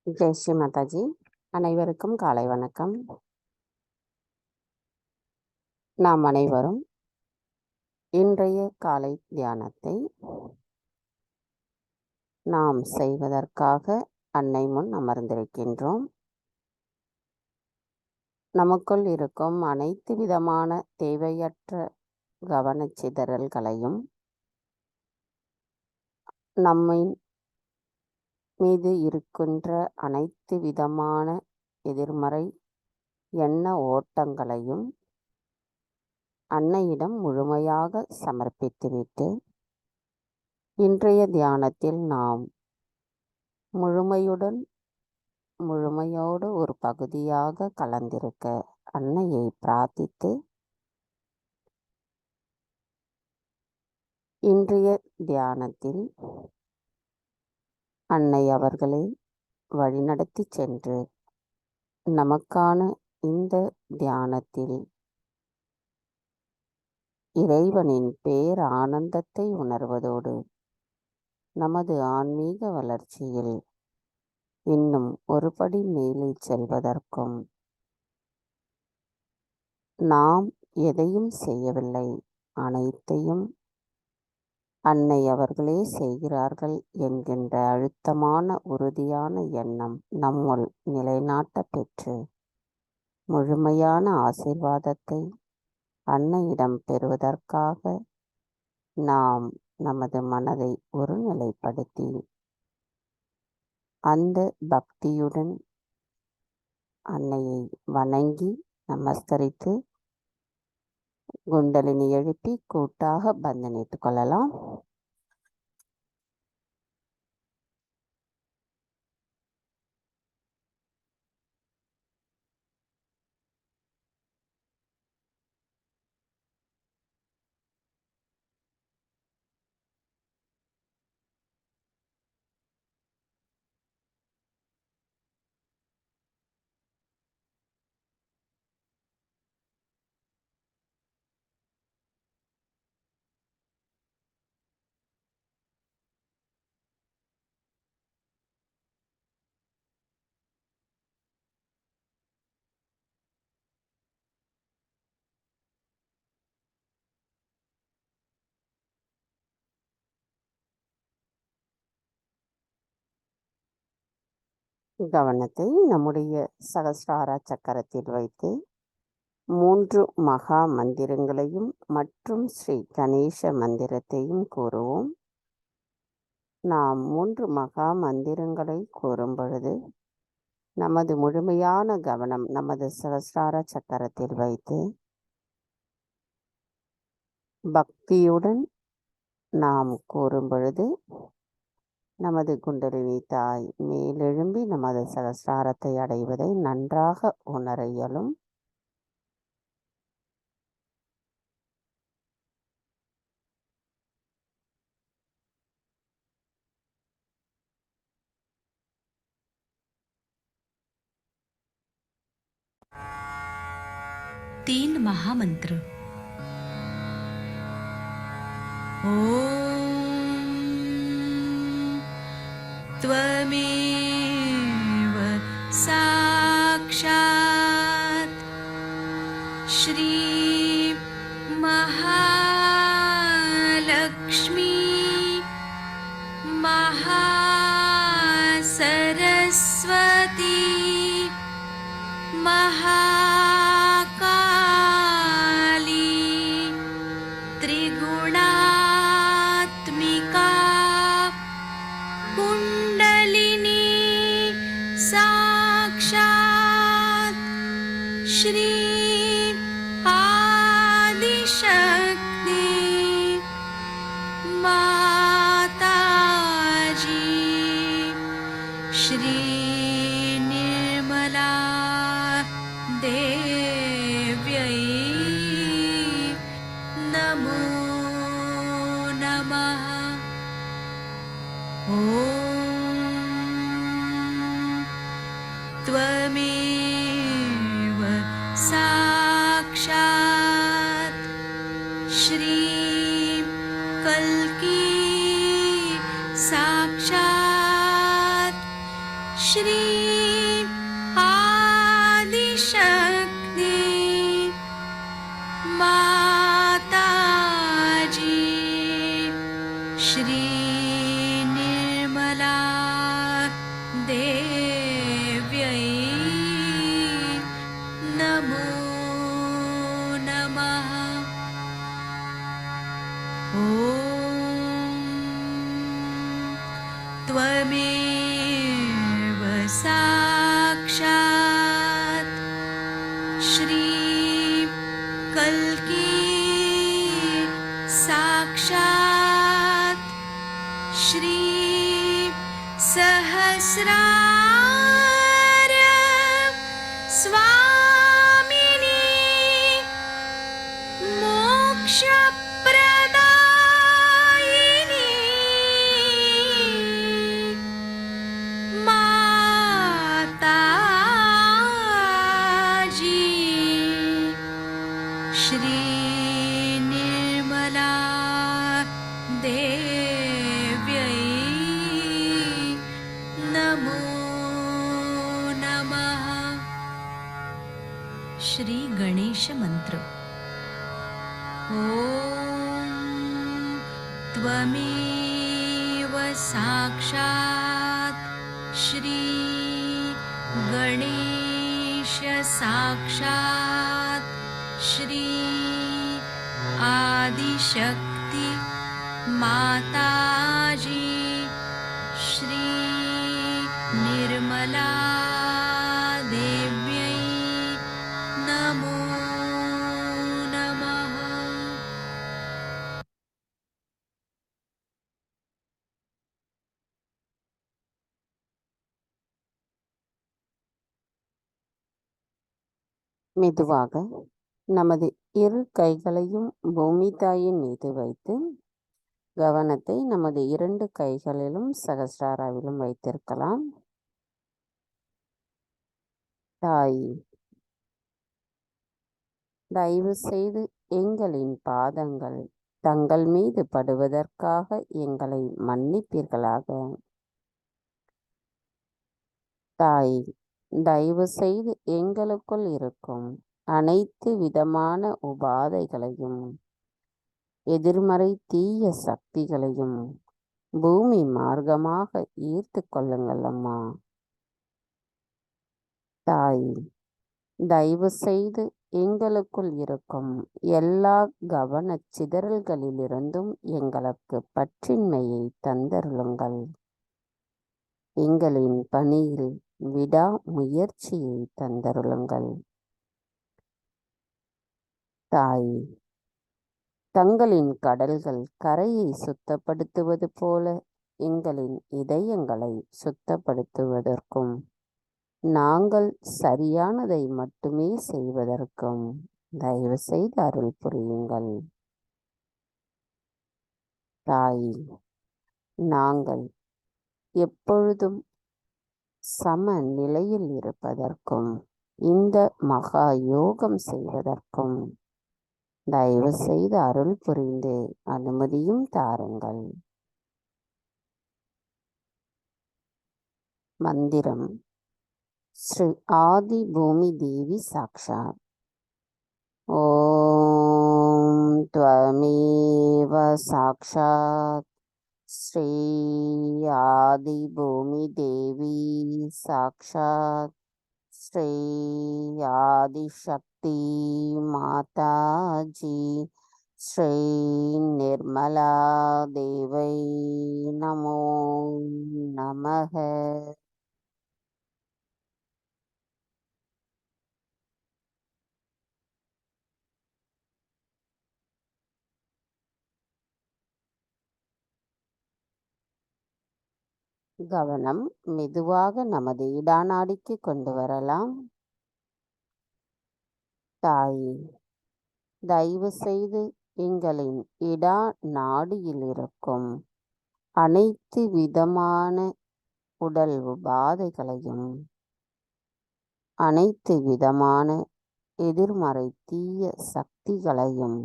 ஜெய் ஸ்ரீ மாதாஜி. அனைவருக்கும் காலை வணக்கம். நாம் அனைவரும் இன்றைய காலை தியானத்தை நாம் செய்வதற்காக அன்னை முன் அமர்ந்திருக்கின்றோம். நமக்குள் இருக்கும் அனைத்து விதமான தேவையற்ற கவனச்சிதறல்களையும் நம்மை மீது இருக்கின்ற அனைத்து விதமான எதிர்மறை எண்ண ஓட்டங்களையும் அன்னையிடம் முழுமையாக சமர்ப்பித்துவிட்டு இன்றைய தியானத்தில் நாம் முழுமையோடு ஒரு பகுதியாக கலந்திருக்க அன்னையை பிரார்த்தித்து இன்றைய தியானத்தில் அன்னை அவர்களை வழிநடத்தி சென்று நமக்கான இந்த தியானத்தில் இறைவனின் பேரானந்தத்தை உணர்வதோடு நமது ஆன்மீக வளர்ச்சியில் இன்னும் ஒருபடி மேலே செல்வதற்கும் நாம் எதையும் செய்யவில்லை, அனைத்தையும் அன்னை அவர்களே செய்கிறார்கள் என்கின்ற அழுத்தமான உறுதியான எண்ணம் நம்முள் நிலைநாட்ட பெற்று முழுமையான ஆசீர்வாதத்தை அன்னையிடம் பெறுவதற்காக நாம் நமது மனதை ஒருநிலைப்படுத்தி அந்த பக்தியுடன் அன்னையை வணங்கி நமஸ்கரித்து குண்டலினி எழுப்பி கூட்டாக பந்தனிட்டுக் கொள்ளலாம். கவனத்தை நம்முடைய சகஸ்ரார சக்கரத்தில் வைத்து 3 மகா மந்திரங்களையும் மற்றும் ஸ்ரீ கணேச மந்திரத்தையும் கூறுவோம். நாம் 3 மகா மந்திரங்களை கூறும் பொழுது நமது முழுமையான கவனம் நமது சகஸ்ரார சக்கரத்தில் வைத்து பக்தியுடன் நாம் கூறும் பொழுது நமது குண்டலினி தாய் மேலெழும்பி நமது சகஸ்ராரத்தை அடைவதை நன்றாக உணர இயலும். तीन महामंत्र। त्वमेव साक्षात् श्री महालक्ष्मी महासरस्वती महाकाली त्रिगुणात्मिका कुण्डलिनी साक्षात् श्री आदिशक्ति माताजी श्री निर्मला देव्यै नमो नमः। ॐ त्वमेव साक्षात् श्री कल्की साक्षात् श्री आदिशक्ति माताजी श्री निर्मला देव्यै नमो नमः। ॐ त्वमेव साक्षात् श्री कल्की साक्षात् श्री सहस्रार स्वामिनी मोक्षप्रदायिनी माताजी श्री निर्मला देव्यै नमो नमः। श्री गणेश मंत्र। ॐ त्वमेव साक्षात् श्री गणेश साक्षात् श्री आदिशक्ति माताजी श्री निर्मला देव्यै नमो नमः। மெதுவாக நமது இரு கைகளையும் பூமி தாயின் மீது வைத்து கவனத்தை நமது 2 கைகளிலும் சகஸ்ராராவிலும் வைத்திருக்கலாம். தாய், தயவு செய்து எங்களின் பாதங்கள் தங்கள் மீது படுவதற்காக எங்களை மன்னிப்பீர்களாக. தாய், தயவு செய்து எங்களுக்குள் இருக்கும் அனைத்து விதமான உபாதைகளையும் எதிர்மறை தீய சக்திகளையும் பூமி மார்க்கமாக ஈர்த்து கொள்ளுங்கள் அம்மா. தாய், தயவு செய்து எங்களுக்குள் இருக்கும் எல்லா கவனச் சிதறல்களிலிருந்தும் எங்களுக்கு பற்றின்மையை தந்தருளுங்கள். எங்களின் பணியில் விடா முயற்சியை தந்தருளுங்கள். தாய், தங்களின் கடல்கள் கரையை சுத்தப்படுத்துவது போல எங்களின் இதயங்களை சுத்தப்படுத்துவதற்கும் நாங்கள் சரியானதை மட்டுமே செய்வதற்கும் தயவு செய்து அருள் புரியுங்கள். தாய், நாங்கள் எப்பொழுதும் சம நிலையில் இருப்பதற்கும் இந்த மகா யோகம் செய்வதற்கும் தயவு செய்து அருள் புரிந்து அனுமதியும் தாருங்கள். மந்திரம். ஸ்ரீ ஆதி பூமி தேவி சாக்ஷாத். ஓம் த்வமேவ சாக்ஷாத் ஸ்ரீ ஆதி பூமி தேவி சாக்ஷாத் ஸ்ரீ ஆதிசக்தி மாதாஜி ஸ்ரீ நிர்மலா தேவை நமோ நமக. கவனம் மெதுவாக நமது இடாநாடிக்கு கொண்டு வரலாம். தாய், தயவு செய்து எங்களின் இடா நாடியில் இருக்கும் அனைத்து விதமான உடல் உபாதைகளையும் அனைத்து விதமான எதிர்மறை தீய சக்திகளையும்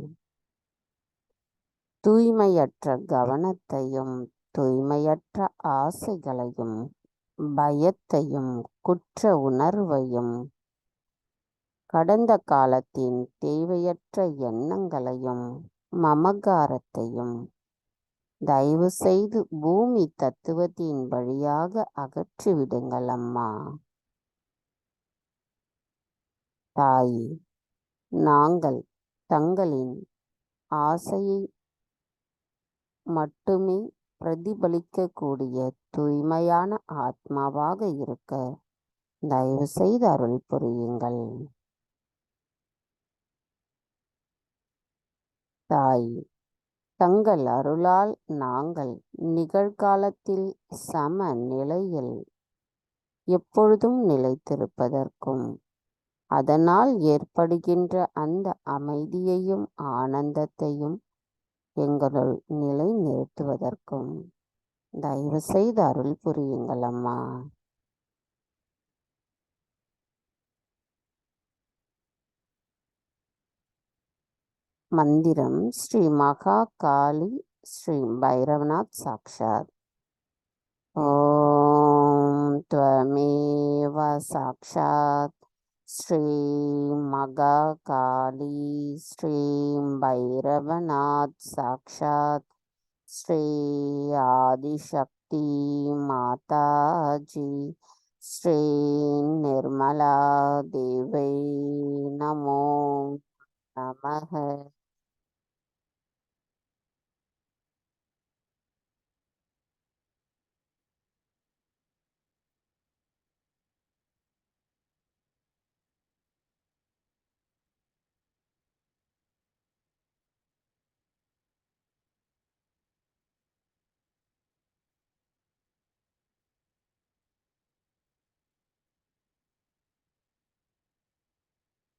தூய்மையற்ற கவனத்தையும் தூய்மையற்ற ஆசைகளையும் பயத்தையும் குற்ற உணர்வையும் கடந்த காலத்தின் தேவையற்ற எண்ணங்களையும் மமகாரத்தையும் தயவு செய்து பூமி தத்துவத்தின் வழியாக அகற்றிவிடுங்கள் அம்மா. தாயே, நாங்கள் தங்களின் ஆசையை மட்டுமே பிரதிபலிக்கக்கூடிய தூய்மையான ஆத்மாவாக இருக்க தயவு செய்து அருள் புரியுங்கள். தாயே, தங்கள் அருளால் நாங்கள் நிகழ்காலத்தில் சம நிலையில் எப்பொழுதும் நிலைத்திருப்பதற்கும் அதனால் ஏற்படுகின்ற அந்த அமைதியையும் ஆனந்தத்தையும் எங்களுள் நிலை நிறுத்துவதற்கும் தயவு செய்து அருள் புரியுங்கள் அம்மா. மந்திரம் ஸ்ரீ மகா காளி ஸ்ரீ பைரவநாத் சாக்ஷாத். ஓம் த்வமேவ சாக்ஷாத் ஸ்ரீ மகா காளி ஸ்ரீ பைரவநாத் சாக்ஷாத் ஸ்ரீ ஆதிசக்தி மாதாஜி ஸ்ரீ நிர்மலா தேவை நமோ நமக.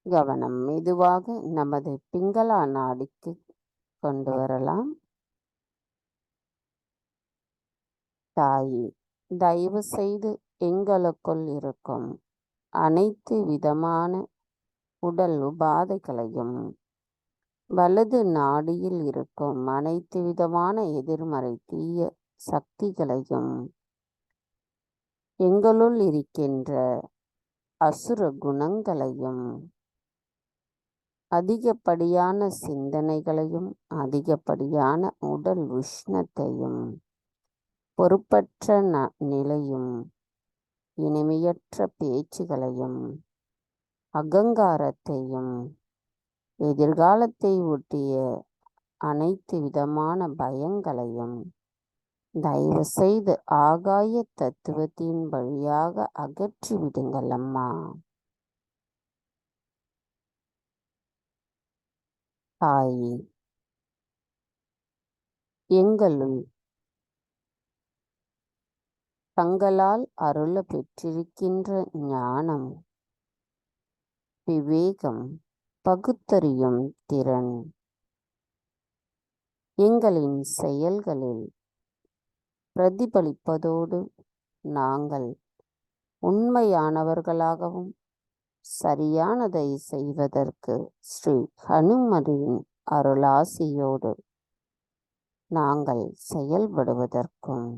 கவனம் மெதுவாக நமது பிங்களா நாடிக்கு கொண்டு வரலாம். தாயே, தயவு செய்து எங்களுக்குள் இருக்கும் அனைத்து விதமான உடல் உபாதைகளையும் வலது நாடியில் இருக்கும் அனைத்து விதமான எதிர்மறை தீய சக்திகளையும் எங்களுள் இருக்கின்ற அசுர குணங்களையும் அதிகப்படியான சிந்தனைகளையும் அதிகப்படியான உடல் உஷ்ணத்தையும் பொறுப்பற்ற நிலையும் இனிமையற்ற பேச்சுகளையும் அகங்காரத்தையும் எதிர்காலத்தை ஒட்டிய அனைத்து விதமான பயங்களையும் தயவு செய்து ஆகாய தத்துவத்தின் வழியாக அகற்றி விடுங்கள் அம்மா. தாயே, எங்களுள் தங்களால் அருள பெற்றிருக்கின்ற ஞானம், விவேகம், பகுத்தறியும் திறன் எங்களின் செயல்களில் பிரதிபலிப்பதோடு நாங்கள் உண்மையானவர்களாகவும் சரியானதை செய்வதற்கு ஸ்ரீ ஹனுமரின் அருளாசியோடு நாங்கள் செயல்படுவதற்கும்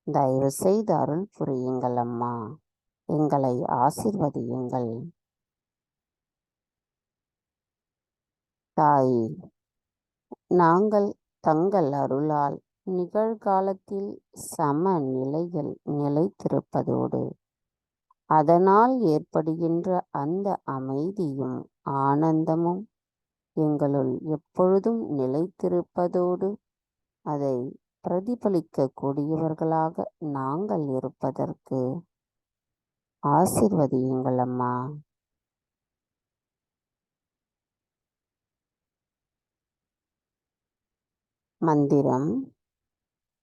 தயவு செய்து அருள் புரியுங்கள் அம்மா. எங்களை ஆசிர்வதியுங்கள். தாயே, நாங்கள் தங்கள் அருளால் நிகழ்காலத்தில் சம நிலையில் நிலைத்திருப்பதோடு அதனால் ஏற்படுகின்ற அந்த அமைதியும் ஆனந்தமும் எங்களுள் எப்பொழுதும் நிலைத்திருப்பதோடு அதை பிரதிபலிக்கக்கூடியவர்களாக நாங்கள் இருப்பதற்கு ஆசிர்வதியுங்கள் அம்மா. மந்திரம்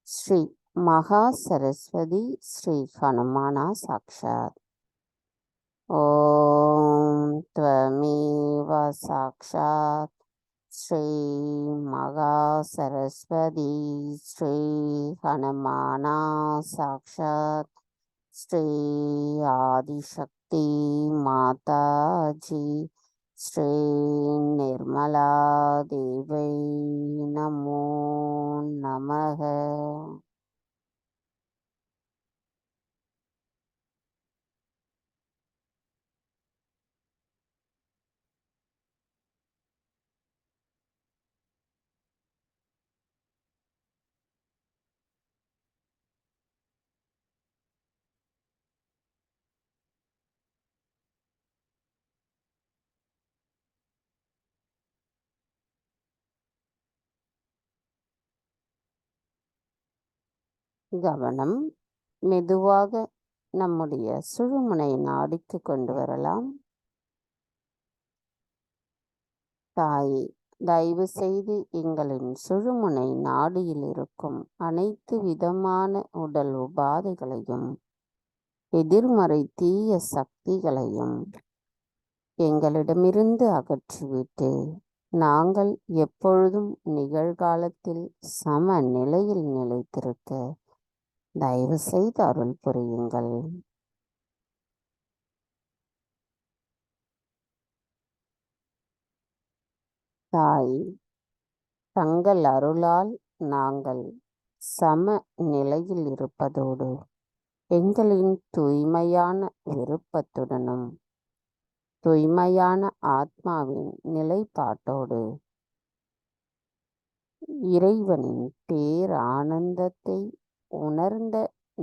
ஸ்ரீ மகா சரஸ்வதி ஸ்ரீ ஹனுமானா சாக்ஷாத். ஓம் த்வமேவ சாக்ஷாத் ஸ்ரீ மகா சரஸ்வதி ஸ்ரீ ஹனுமானா சாக்ஷாத் ஸ்ரீ ஆதிசக்தி மாதாஜி ஸ்ரீ நிர்மலா தேவை நமோ நமக. கவனம் மெதுவாக நம்முடைய சுழுமுனை நாடிக்கு கொண்டு வரலாம். தாயே, தயவு செய்து எங்களின் சுழுமுனை நாடியில் இருக்கும் அனைத்து விதமான உடல் உபாதைகளையும் எதிர்மறை தீய சக்திகளையும் எங்களிடமிருந்து அகற்றிவிட்டு நாங்கள் எப்பொழுதும் நிகழ்காலத்தில் சம நிலையில் நிலைத்திருக்க தயவு செய்து அருள் புரியுங்கள். தாய், தங்கள் அருளால் நாங்கள் சம நிலையில் இருப்பதோடு எங்களின் தூய்மையான விருப்பத்துடனும் தூய்மையான ஆத்மாவின் நிலைப்பாட்டோடு இறைவனின் பேர் ஆனந்தத்தை உணர்ந்த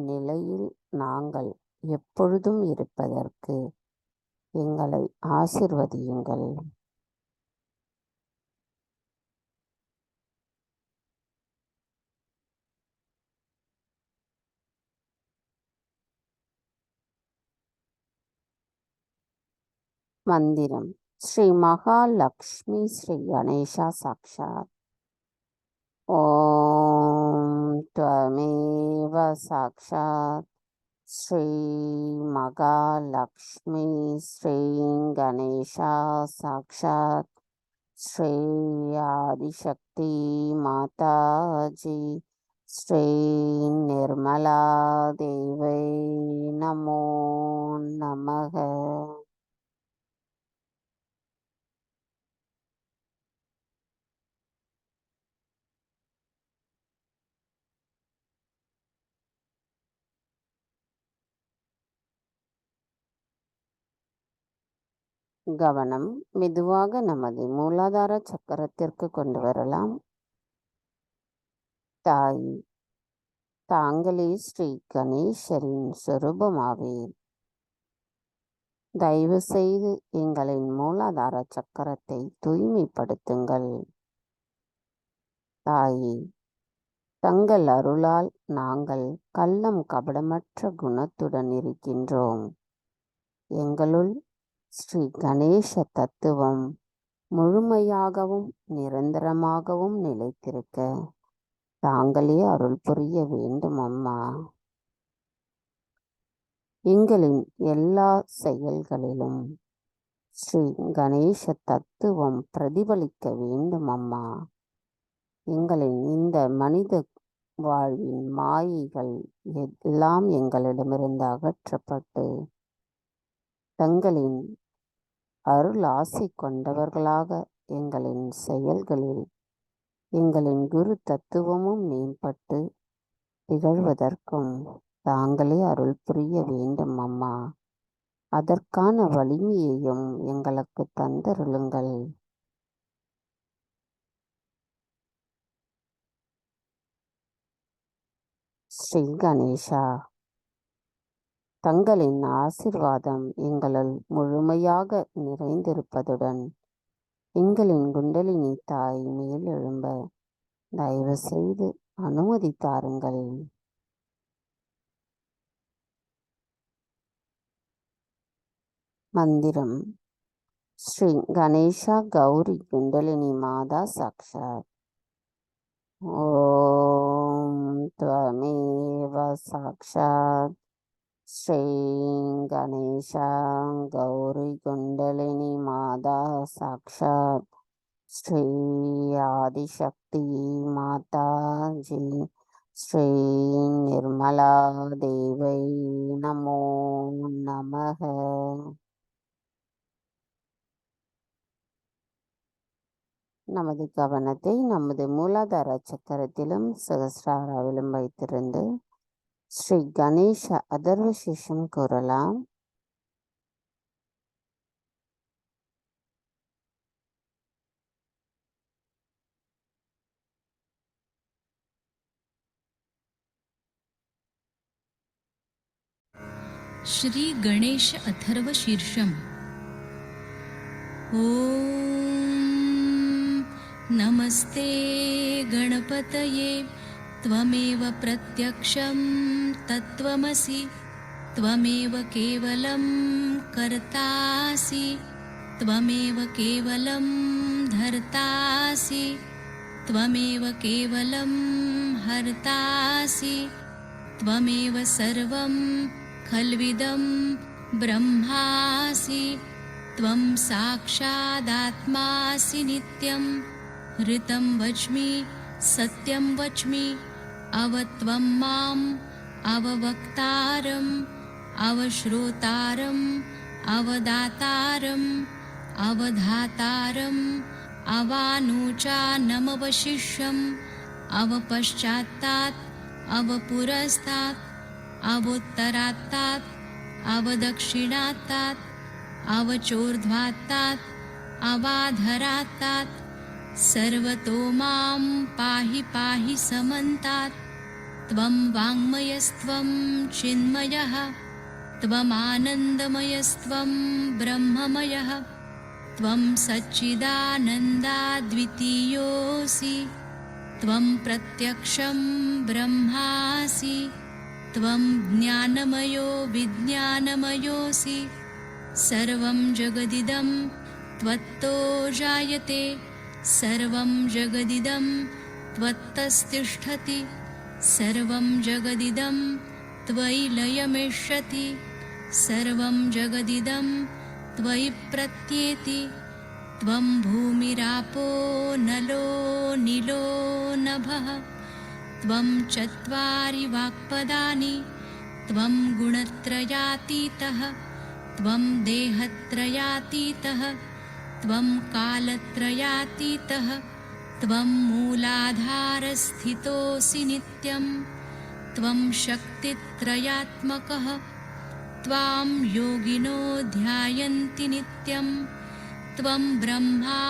நிலையில் நாங்கள் எப்பொழுதும் இருப்பதற்கு எங்களை ஆசிர்வதியுங்கள். மந்திரம் ஸ்ரீ மகாலக்ஷ்மி ஸ்ரீ கணேஷா சாக்ஷாத். ஓம் த்வமேவ சாக்ஷாத் ஸ்ரீ மகாலக்ஷ்மி ஸ்ரீ கணேஷா சாக்ஷாத் ஸ்ரீ ஆதிசக்தி மாதாஜி ஸ்ரீ நிர்மலா தேவை நமோ நமக. கவனம் மெதுவாக நமது மூலாதார சக்கரத்திற்கு கொண்டு வரலாம். தாய், தாங்களே ஸ்ரீ கணேசரின் சொரூபமாவீர். தயவு செய்து எங்களின் மூலாதார சக்கரத்தை தூய்மைப்படுத்துங்கள். தாயே, தங்கள் அருளால் நாங்கள் கள்ளம் கபடமற்ற குணத்துடன் இருக்கின்றோம். எங்களுள் ஸ்ரீ கணேச தத்துவம் முழுமையாகவும் நிரந்தரமாகவும் நிலைத்திருக்க தாங்களே அருள் புரிய வேண்டும் அம்மா. எங்களின் எல்லா செயல்களிலும் ஸ்ரீ கணேச தத்துவம் பிரதிபலிக்க வேண்டும் அம்மா. எங்களின் இந்த மனித வாழ்வின் மாயைகள் எல்லாம் எங்களிடமிருந்து அகற்றப்பட்டு தங்களின் அருள் ஆசை கொண்டவர்களாக எங்களின் செயல்களில் எங்களின் குரு தத்துவமும் மேம்பட்டு திகழ்வதற்கும் தாங்களே அருள் புரிய வேண்டும் அம்மா. அதற்கான வலிமையையும் எங்களுக்கு தந்தருளுங்கள். ஸ்ரீ கணேஷா, தங்களின் ஆசிர்வாதம் எங்களுள் முழுமையாக நிறைந்திருப்பதுடன் எங்களின் குண்டலினி தாய் மேல் எழும்ப தயவு செய்து அனுமதி தாருங்கள். மந்திரம் ஸ்ரீ கணேஷா கௌரி குண்டலினி மாதா சாக்ஷாத். ஓம் த்வமேவ சாக்ஷாத் ஸ்ரீ கணேஷா கௌரி குண்டலினி மாதா சாக்ஷாத் ஸ்ரீ ஆதிசக்தி மாதாஜி ஸ்ரீ நிர்மலா தேவை நமோ நமக. நமது கவனத்தை நமது மூலாதார சக்கரத்திலும் சகஸ்ராராவிலும் வைத்திருந்து ஸ்ரீ கணேச அதர்வசேஷம் கூறலாம். श्री गणेश अथर्व शीर्षम. ओम नमस्ते गणपतये त्वमेव प्रत्यक्षं तत्त्वमसि त्वमेव केवलं कर्तासि त्वमेव केवलं धर्तासि त्वमेव केवलं हर्तासि त्वमेव सर्वं खल्विदं ब्रह्मासि त्वं साक्षादात्मासि नित्यं ऋतं वच्मि सत्यं वच्मि अवत्वं माम् अववक्तारम् अवश्रोतारम् अवदातारम् अवधातारम् अवानुचानमवशिष्यम् अवपश्चात्तात् अवपुरस्तात् अवोत्तरात्तात् अवदक्षिणात्तात् अवचोर्ध्वात्तात् अवाधरात्तात् सर्वतो मां पाहि पाहि समन्तात् त्वं वाङ्मयस्त्वं चिन्मयः त्वमानन्दमयस्त्वं ब्रह्ममयः त्वं सच्चिदानन्दाद्वितीयोऽसि त्वं प्रत्यक्षं ब्रह्मासि त्वं ज्ञानमयो विज्ञानमयोऽसि सर्वं जगदिदं त्वत्तो जायते सर्वं जगदिदं त्वत्तस्तिष्ठति सर्वं जगदिदं त्वयि लयमेष्यति सर्वं जगदिदं त्वयि प्रत्येति त्वं भूमिरापो नलो नीलो नभः त्वं चत्वारि वाक्पदानि त्वं गुणत्रयातीतः त्वं देहत्रयातीतः त्वं कालत्रयातीतः त्वं मूलाधारस्थितोऽसि नित्यं त्वं शक्तित्रयात्मकः त्वां योगिनो ध्यायन्ति नित्यं त्वं ब्रह्मा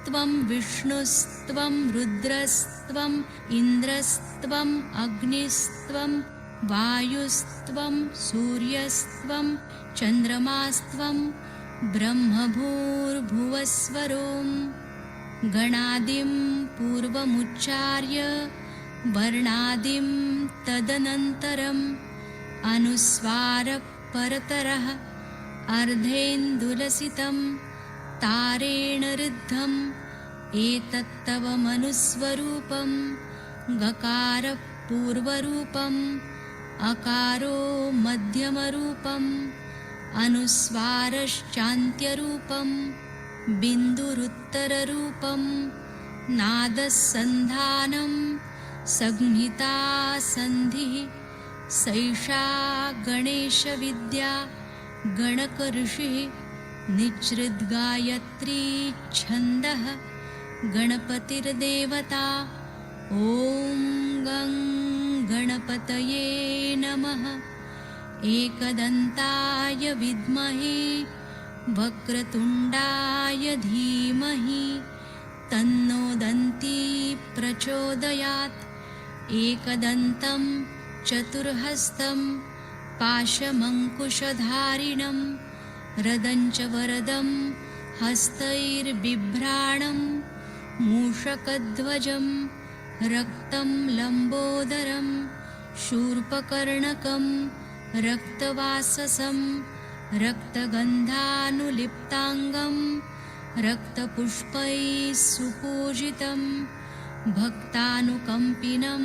त्वं विष्णुस्त्वं रुद्रस्त्वम् इन्द्रस्त्वम् अग्निस्त्वं वायुस्त्वं सूर्यस्त्वं चन्द्रमास्त्वं ब्रह्मभूर्भुवस्वरों गणादिं पूर्वमुच्चार्य वर्णादिं तदनन्तरम् अनुस्वारपरतरः अर्धेन्दुलसितं तारेण ऋद्धम् एतत्तव मनुस्वरूपं गकारः पूर्वरूपम् अकारो मध्यमरूपम् अनुस्वारश्चान्त्यरूपं बिन्दुरुत्तररूपं नादसन्धानं संहिता सन्धिः सैषा गणेशविद्या गणकऋषिः निजृद्गायत्री छन्दः गणपतिर्देवता ॐ गं गणपतये नमः एकदन्ताय विद्महे वक्रतुण्डाय धीमहि तन्नो दन्ती प्रचोदयात् एकदन्तं चतुर्हस्तं पाशमङ्कुशधारिणं रदञ्च वरदं हस्तैर्बिभ्राणं मूषकध्वजं रक्तं लम्बोदरं शूर्पकर्णकं रक्तवाससं रक्तगन्धानुलिप्ताङ्गं रक्तपुष्पैः सुपूजितं भक्तानुकम्पिनं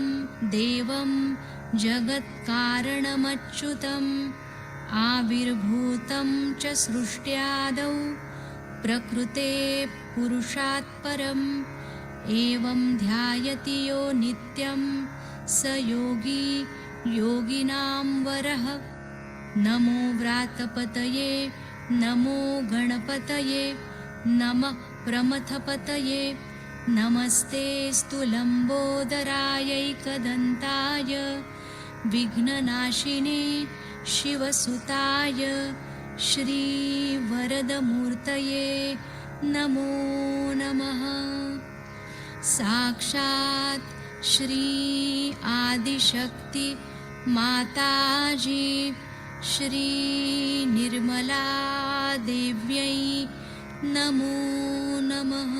देवं जगत्कारणमच्युतम् आविर्भूतं च सृष्ट्यादौ प्रकृते पुरुषात् परम् एवं ध्यायति यो नित्यं स योगी योगिनां वरः नमो व्रातपतये नमो गणपतये नमः प्रमथपतये नमस्तेऽस्तु लम्बोदरायैकदन्ताय विघ्ननाशिने शिवसुताय श्रीवरदमूर्तये नमो नमः साक्षात् श्री आदिशक्ति माताजी श्री निर्मला देव्यै नमो नमः।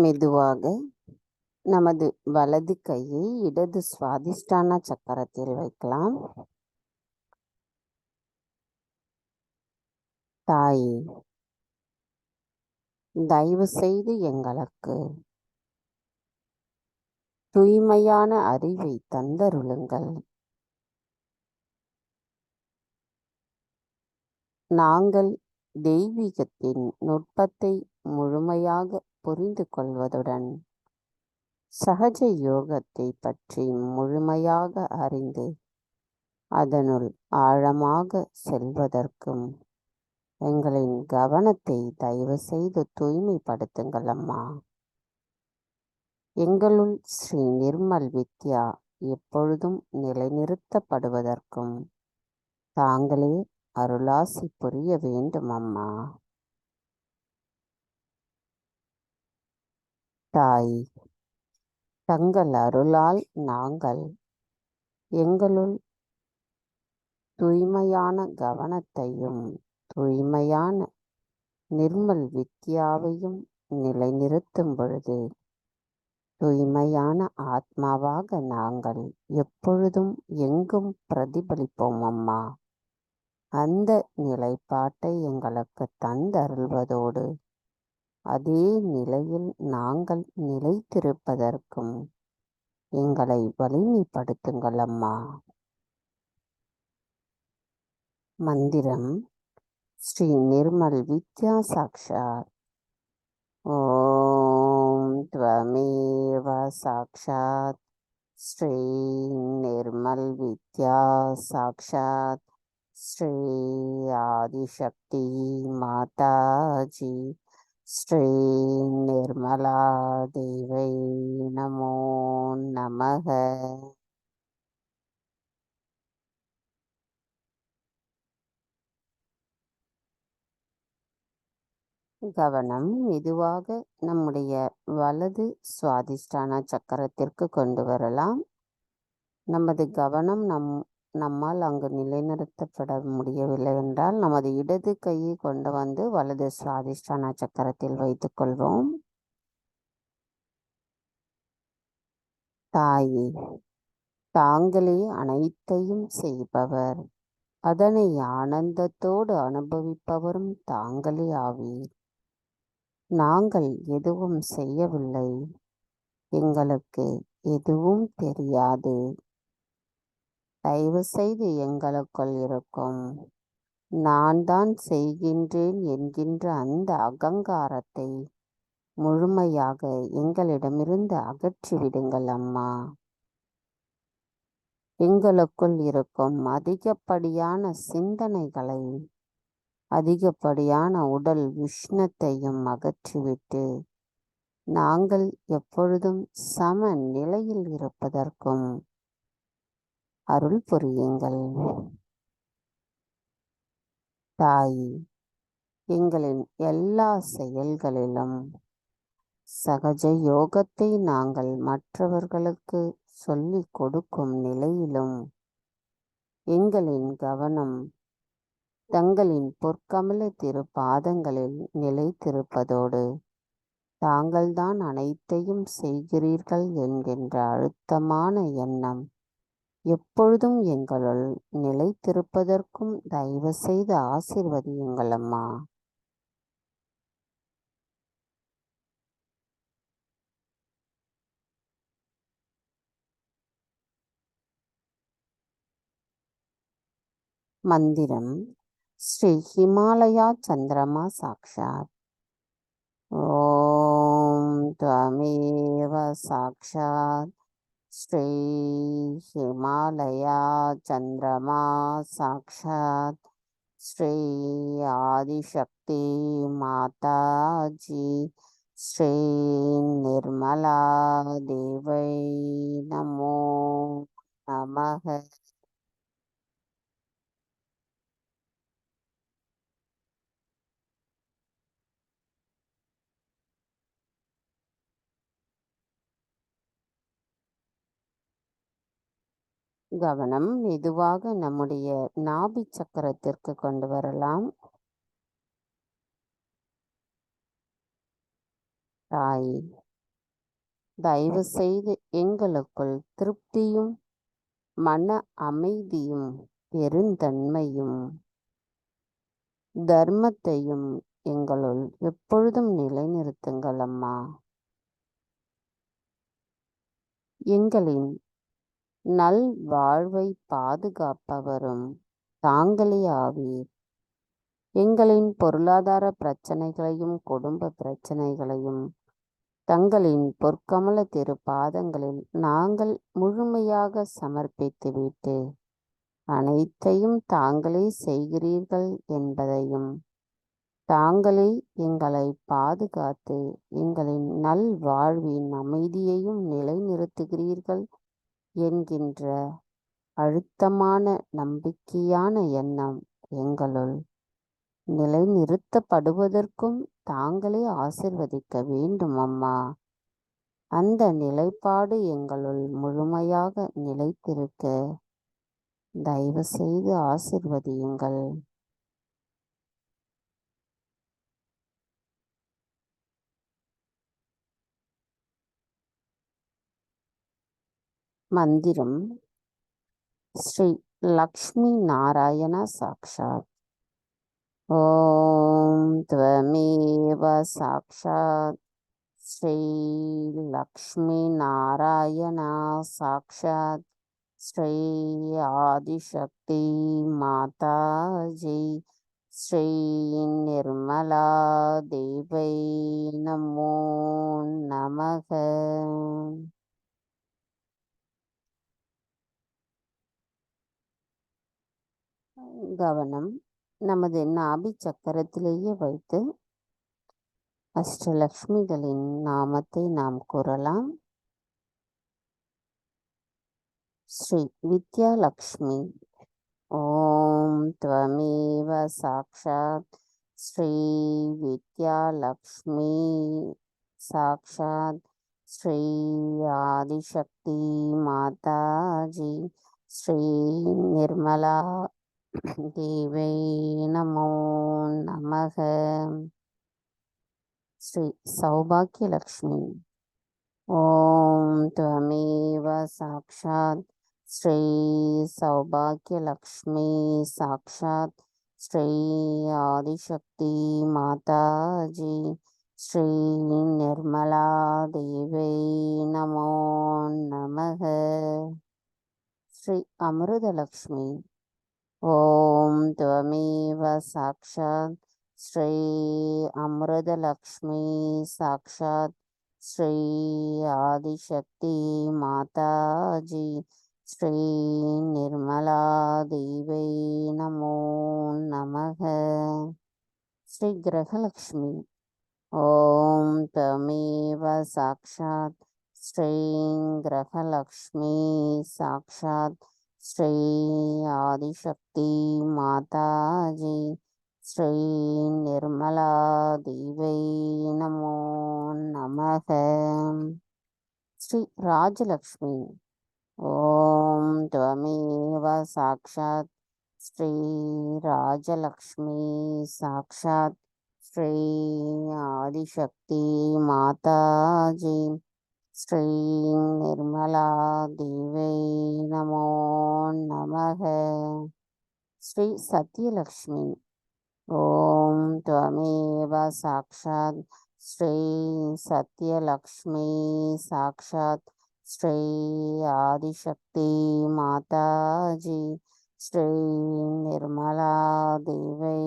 மெதுவாக நமது வலது கையை இடது சுவாதிஷ்டான சக்கரத்தில் வைக்கலாம். தாயே, தயவு செய்து எங்களுக்கு தூய்மையான அறிவை தந்தருளுங்கள். நாங்கள் தெய்வீகத்தின் நுட்பத்தை முழுமையாக புரிந்து கொள்வதுடன் சஹஜ யோகத்தை பற்றி முழுமையாக அறிந்து அதனுள் ஆழமாக செல்வதற்கும் எங்களின் கவனத்தை தயவு செய்து தூய்மைப்படுத்துங்கள் அம்மா. எங்களுள் ஸ்ரீ நிர்மல் வித்யா எப்பொழுதும் நிலைநிறுத்தப்படுவதற்கும் தாங்களே அருளாசி புரிய வேண்டும் அம்மா. தாய், தங்கள் அருளால் நாங்கள் எங்களுள் தூய்மையான கவனத்தையும் தூய்மையான நிர்மல் வித்யாவையும் நிலைநிறுத்தும் பொழுது தூய்மையான ஆத்மாவாக நாங்கள் எப்பொழுதும் எங்கும் பிரதிபலிப்போம் அம்மா. அந்த நிலைப்பாட்டை எங்களுக்கு தந்தருள்வதோடு அதே நிலையில் நாங்கள் நிலைத்திருப்பதற்கும் எங்களை வலிமைப்படுத்துங்கள் அம்மா. மந்திரம் ஸ்ரீ நிர்மல் வித்யா சாக்ஷாத். ஓம் த்வமேவ சாக்ஷாத் ஸ்ரீ நிர்மல் வித்யா சாக்ஷாத் ஸ்ரீ ஆதிசக்தி மாதாஜி ஸ்ரீ நிர்மலா தேவை நமோ நமக. கவனம் மெதுவாக நம்முடைய வலது சுவாதிஷ்டான சக்கரத்திற்கு கொண்டு வரலாம். நமது கவனம் நம்மால் அங்கு நிலைநிறுத்தப்பட முடியவில்லை என்றால் நமது இடது கையை கொண்டு வந்து வலது சுவாதிஷ்டான சக்கரத்தில் வைத்துக் கொள்வோம். தாயே, தாங்களே அனைத்தையும் செய்பவர், அதனை ஆனந்தத்தோடு அனுபவிப்பவரும் தாங்களே ஆவீர். நாங்கள் எதுவும் செய்யவில்லை, எங்களுக்கு எதுவும் தெரியாது. தயவு செய்து எங்களுக்குள் இருக்கும் நான் தான் செய்கின்றேன் என்கின்ற அந்த அகங்காரத்தை முழுமையாக எங்களிடமிருந்து அகற்றிவிடுங்கள் அம்மா. எங்களுக்குள் இருக்கும் அதிகப்படியான சிந்தனைகளை, அதிகப்படியான உடல் உஷ்ணத்தையும் அகற்றிவிட்டு நாங்கள் எப்பொழுதும் சம நிலையில் இருப்பதற்கும் அருள் புரியுங்கள். தாய், எங்களின் எல்லா செயல்களிலும் சகஜ யோகத்தை நாங்கள் மற்றவர்களுக்கு சொல்லிக் கொடுக்கும் நிலையிலும் எங்களின் கவனம் தங்களின் பொற்கமல திருப்பாதங்களில் நிலைத்திருப்பதோடு தாங்கள்தான் அனைத்தையும் செய்கிறீர்கள் என்கின்ற அழுத்தமான எண்ணம் எப்பொழுதும் எங்களுள் நிலைத்திருப்பதற்கும் தயவு செய்து ஆசீர்வதியுங்கள் அம்மா. மந்திரம் ஸ்ரீ ஹிமாலயா சந்திரமா சாக்ஷாத். ஓம் த்வமேவ சாக்ஷாத் ஸ்ரீ ஹிமாலயா சந்திரமா சாக்ஷாத் ஸ்ரீ ஆதிசக்தி மாதாஜி ஸ்ரீ நிர்மலா தேவை நமோ நமக. கவனம் மெதுவாக நம்முடைய நாபி சக்கரத்திற்கு கொண்டு வரலாம். தாய், தயவு செய்து எங்களுக்குள் திருப்தியும் மன அமைதியும் பெருந்தன்மையும் தர்மத்தையும் எங்களுள் எப்பொழுதும் நிலைநிறுத்துங்கள் அம்மா. எங்களின் நல் வாழ்வை பாதுகாப்பவரும் தாங்களே ஆவீர். எங்களின் பொருளாதார பிரச்சனைகளையும் குடும்ப பிரச்சனைகளையும் தங்களின் பொற்கமல திரு பாதங்களில் நாங்கள் முழுமையாக சமர்ப்பித்துவிட்டு அனைத்தையும் தாங்களே செய்கிறீர்கள் என்பதையும் தாங்களே எங்களை பாதுகாத்து எங்களின் நல் வாழ்வின் அமைதியையும் நிலைநிறுத்துகிறீர்கள் என்கின்ற அழுத்தமான நம்பிக்கையான எண்ணம் எங்களுள் நிலைநிறுத்தப்படுவதற்கும் தாங்களே ஆசிர்வதிக்க வேண்டும் அம்மா. அந்த நிலைப்பாடு எங்களுள் முழுமையாக நிலைத்திருக்க தயவு செய்து ஆசிர்வதியுங்கள். மந்திரம் ஸ்ரீ லக்ஷ்மி நாராயண சாக்ஷாத். ஓம் த்வமேவ சாக்ஷாத் ஸ்ரீ லக்ஷ்மி நாராயண சாக்ஷாத் ஸ்ரீ ஆதிசக்தி மாதாஜி ஸ்ரீ நிர்மலா தேவை நமோ நமக. கவனம் நமது நாபி சக்கரத்திலேயே வைத்து அஷ்டலக்ஷ்மிகளின் நாமத்தை நாம் கூறலாம். ஸ்ரீ வித்யாலக்ஷ்மி. ஓம் த்வமேவ சாக்ஷாத் ஸ்ரீ வித்யாலக்ஷ்மி சாக்ஷாத் ஸ்ரீ ஆதிசக்தி மாதாஜி ஸ்ரீ நிர்மலா தேவை நமோ நமக. ஸ்ரீ சௌபாக்கியலக்ஷ்மி. ஓம் த்வமேவ சாக்ஷாத் ஸ்ரீ சௌபாக்கியலக்ஷ்மி சாக்ஷாத் ஸ்ரீ ஆதிசக்தி மாதாஜி ஸ்ரீ நிர்மலா தேவை நமோ நமக. ஸ்ரீ அமிர்தலக்ஷ்மி. ஓம் த்வமேவ சாக்ஷாத் ஸ்ரீ அமிர்தலக்ஷ்மி சாக்ஷாத் ஸ்ரீ ஆதிசக்தி மாதாஜி ஸ்ரீ நிர்மலா தேவை நமோ நமக. ஸ்ரீ கிரகலக்ஷ்மி. ஓம் த்வமேவ சாக்ஷாத் ஸ்ரீ கிரகலக்ஷ்மி சாக்ஷாத் ஸ்ரீ ஆதிசக்தி மாதாஜி ஸ்ரீ நிர்மலா தேவை நமோ நமக. ஸ்ரீ ராஜலக்ஷ்மி. ஓம் த்வமேவ சாக்ஷாத் ஸ்ரீ ராஜலக்ஷ்மி சாக்ஷாத் ஸ்ரீ ஆதிசக்தி மாதாஜி ஸ்ரீ நிர்மலா தேவை நமோ நமக. ஸ்ரீ சத்யலக்ஷ்மி. ஓம் த்வமேவ சாக்ஷாத் ஸ்ரீ சத்யலக்ஷ்மி சாக்ஷாத் ஸ்ரீ ஆதிசக்தி மாதாஜி ஸ்ரீ நிர்மலா தேவை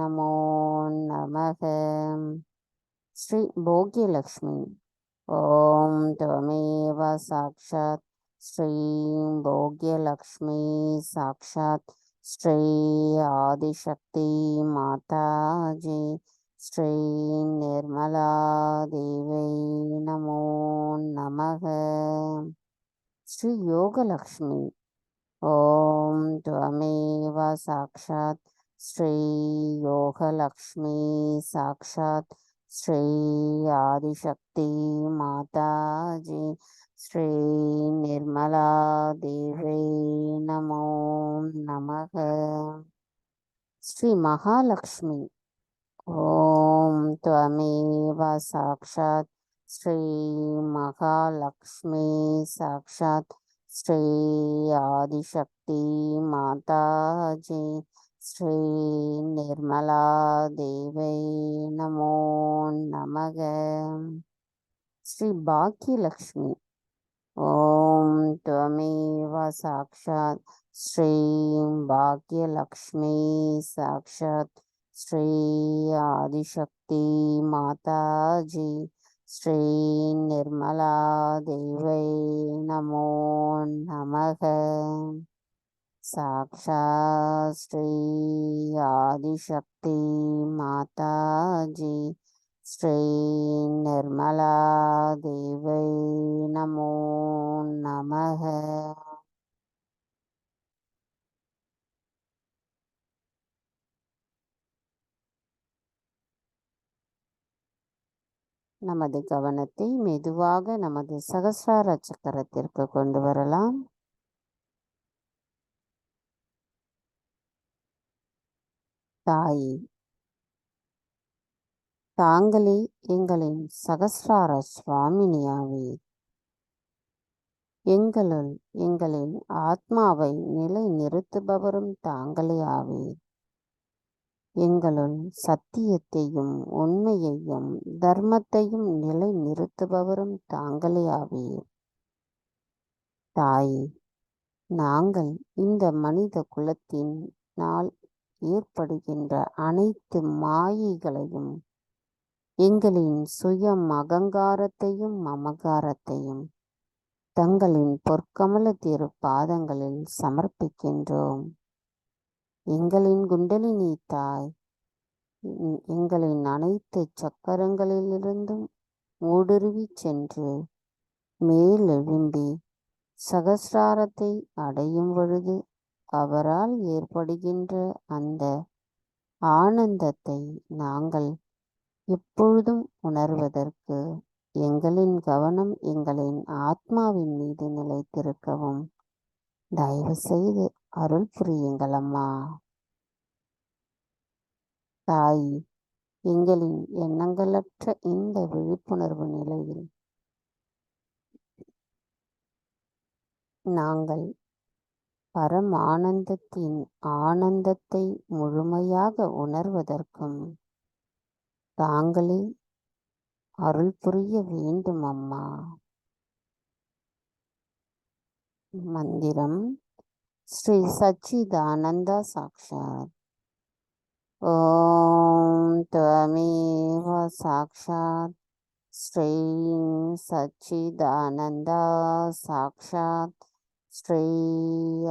நமோ நமக. ஸ்ரீ போக்யலக்ஷ்மி. ஓம் த்வமேவ சாக்ஷாத் ஸ்ரீ போக்யலக்ஷ்மி சாக்ஷாத் ஸ்ரீ ஆதிசக்தி மாதாஜி ஸ்ரீ நிர்மலா தேவை நமோ நமக. ஸ்ரீ யோகலக்ஷ்மி. ஓம் த்வமேவ சாக்ஷாத் ஸ்ரீ யோகலக்ஷ்மி சாக்ஷாத் ஸ்ரீ ஆதிசக்தி மாதாஜி ஸ்ரீ நிர்மலா தேவை நமோ நமக. ஸ்ரீ மகாலக்ஷ்மி. ஓம் த்வமேவ சாக்ஷாத் ஸ்ரீ மகாலக்ஷ்மி சாக்ஷாத் ஸ்ரீ ஆதிசக்தி மாதாஜி ஸ்ரீ நிர்மலா தேவை நமோ நமக. ஸ்ரீ பாக்கியலக்ஷ்மி ஓம் त्वमेव साक्षात् श्री भाग्यलक्ष्मी साक्षात् श्री आदिशक्ति माताजी श्री निर्मला देवै नमो नमः. साक्षात् श्री आदिशक्ति माताजी श्री निर्मला देवै नमो नमः. நமது கவனத்தை மெதுவாக நமது சகஸ்ரார சக்கரத்திற்கு கொண்டு வரலாம். தாயே, தாங்களே எங்களின் சகஸ்ரார சுவாமினியாவே, எங்களுள் எங்களின் ஆத்மாவை நிலை நிறுத்துபவரும் தாங்களே ஆவே. எங்களுள் சத்தியத்தையும் உண்மையையும் தர்மத்தையும் நிலை நிறுத்துபவரும் தாங்களே ஆவீர். தாயே, நாங்கள் இந்த மனித குலத்தினால் ஏற்படுகின்ற அனைத்து மாயைகளையும், எங்களின் சுயம் அகங்காரத்தையும் மமகாரத்தையும் தங்களின் பொற்கமல திரு பாதங்களில் சமர்ப்பிக்கின்றோம். எங்களின் குண்டலினி தாய், எங்களின் அனைத்து சக்கரங்களிலிருந்தும் ஊடுருவி சென்று மேலெழும்பி சகஸ்ராரத்தை அடையும் பொழுது அவரால் ஏற்படுகின்ற அந்த ஆனந்தத்தை நாங்கள் எப்பொழுதும் உணர்வதற்கு எங்களின் கவனம் எங்களின் ஆத்மாவின் மீது நிலைத்திருக்கவும் தயவு செய்து அருள் புரியுங்கள் அம்மா. தாய், எங்களின் எண்ணங்களற்ற இந்த விழிப்புணர்வு நிலையில் நாங்கள் பரமானந்தத்தின் ஆனந்தத்தை முழுமையாக உணர்வதற்கும் தாங்களே அருள் புரிய வேண்டும் அம்மா. மந்திரம் ஸ்ரீ சச்சிதானந்த சாக்ஷாத். ஓம் त्वमेव साक्षात् श्री सच्चिदानंद साक्षात् श्री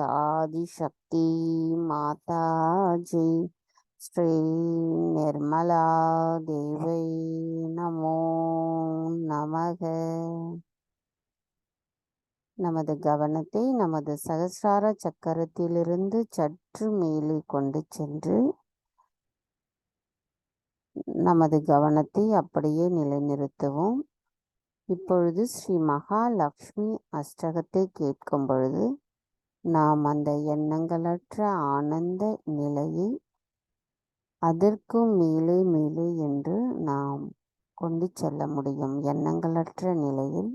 आदिशक्ति माताजी श्री निर्मला देवै नमो நமக. நமது கவனத்தை நமது சகஸ்ரார சக்கரத்திலிருந்து சற்று மேலே கொண்டு சென்று நமது கவனத்தை அப்படியே நிலைநிறுத்துவோம். இப்பொழுது ஸ்ரீ மகாலக்ஷ்மி அஷ்டகத்தை கேட்கும் பொழுது நாம் அந்த எண்ணங்களற்ற ஆனந்த நிலையை அதற்கும் மேலே மேலே என்று நாம் கொண்டு செல்ல முடியும். எண்ணங்களற்ற நிலையில்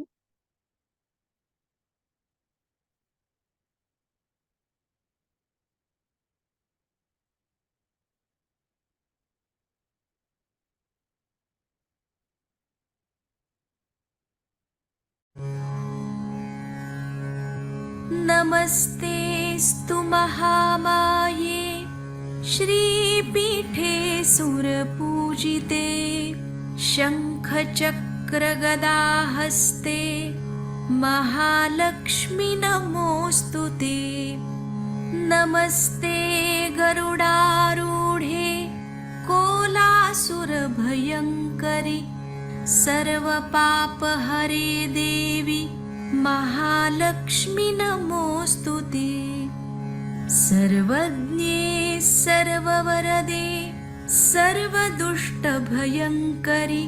नमस्तेस्तु महामाये श्रीपीठे सुरपूजिते शङ्खचक्रगदाहस्ते महालक्ष्मी नमोऽस्तु ते। नमस्ते गरुडारूढे कोलासुरभयङ्करि सर्वपापहरे देवी महालक्ष्मी नमोऽस्तु ते। सर्वज्ञे सर्ववरदे सर्वदुष्टभयङ्करि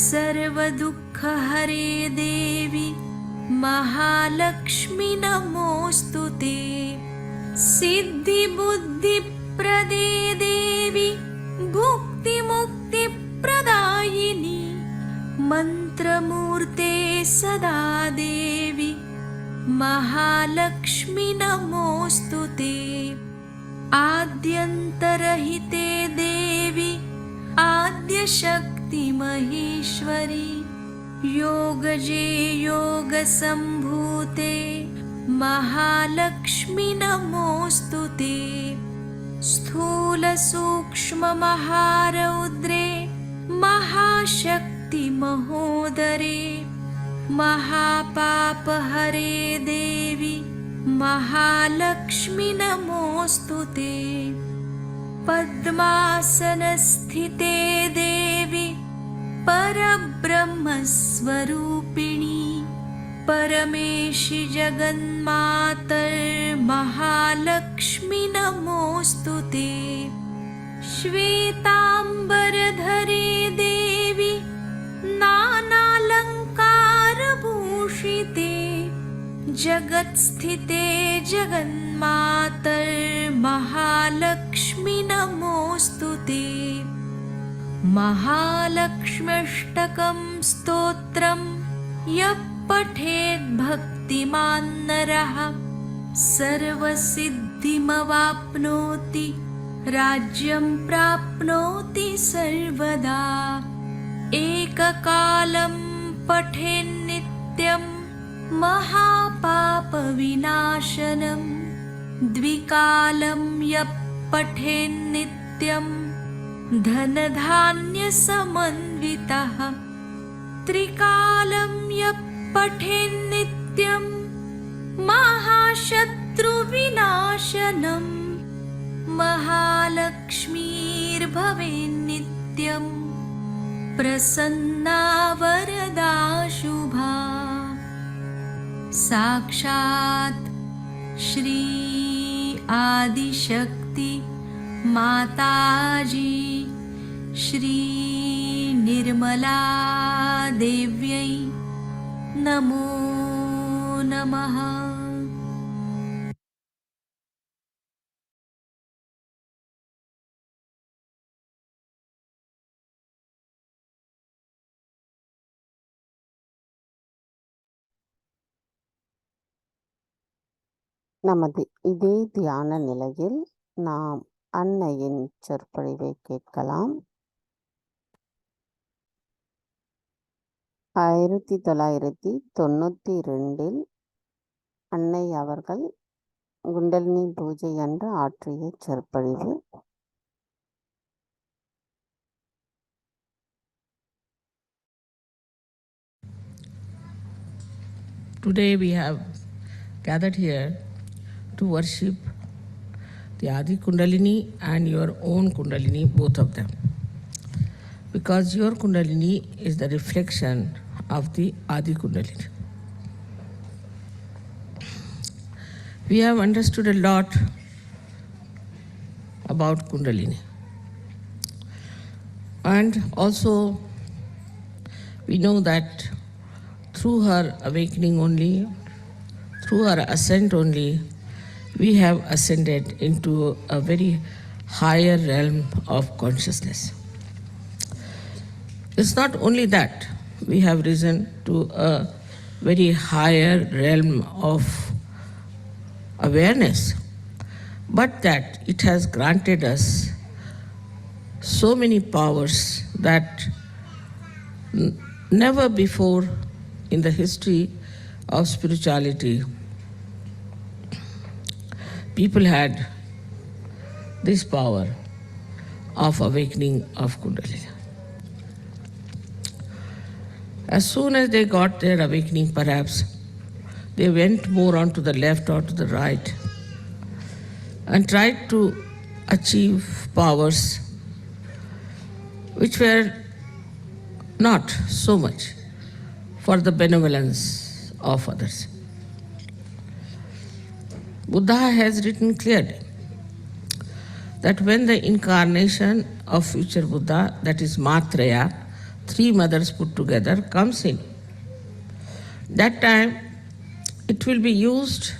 सर्वदुःखहरे देवी महालक्ष्मी नमोऽस्तु ते। सिद्धिबुद्धिप्रदे देवी भुक्तिमुक्तिप्रदायिनी मन्त्रमु अन्तरहिते देवी आद्यशक्ति महेश्वरी योगजे योगसम्भूते महालक्ष्मी नमोऽस्तुते स्थूलसूक्ष्ममहारौद्रे महाशक्ति महोदरे महापापहरे देवी महालक्ष्मी नमोऽस्तुते पद्मासनस्थिते देवी परब्रह्मस्वरूपिणी परमेशि जगन्मातर्महालक्ष्मी नमोऽस्तुते श्वेताम्बरधरे देवी नानालङ्कारभूषिते जगत्स्थिते जगन्मातर्महालक्ष्मी नमोऽस्तुते महालक्ष्म्यष्टकं स्तोत्रं यः पठेत् भक्तिमान् नरः सर्वसिद्धिमवाप्नोति राज्यं प्राप्नोति सर्वदा एककालं पठेन्नित्यं महापापविनाशनं द्विकालं यः पठेन्नित्यं धनधान्यसमन्वितः त्रिकालं यः पठेन्नित्यं महाशत्रुविनाशनं महालक्ष्मीर्भवेन्नित्यं प्रसन्ना वरदा शुभा साक्षात् श्री आदिशक्ति माताजी श्री निर्मला देव्यै नमो नमः। நமது இதே தியான நிலையில் நாம் அன்னையின் சொற்பொழிவை கேட்கலாம். 1992 அன்னை அவர்கள் குண்டலினி பூஜை அன்று ஆற்றிய சொற்பொழிவு. Today we have gathered here to worship the Adi Kundalini and your own Kundalini, both of them. Because your Kundalini is the reflection of the Adi Kundalini. We have understood a lot about Kundalini. And also we know that through her awakening only, through her ascent only, we have ascended into a very higher realm of consciousness. It's not only that we have risen to a very higher realm of awareness, but that it has granted us so many powers that never before in the history of spirituality people had this power of awakening of Kundalini. As soon as they got their awakening, perhaps they went more on to the left or to the right and tried to achieve powers which were not so much for the benevolence of others. Buddha has written clearly that when the incarnation of future Buddha, that is Matraya, 3 mothers put together, comes in, that time it will be used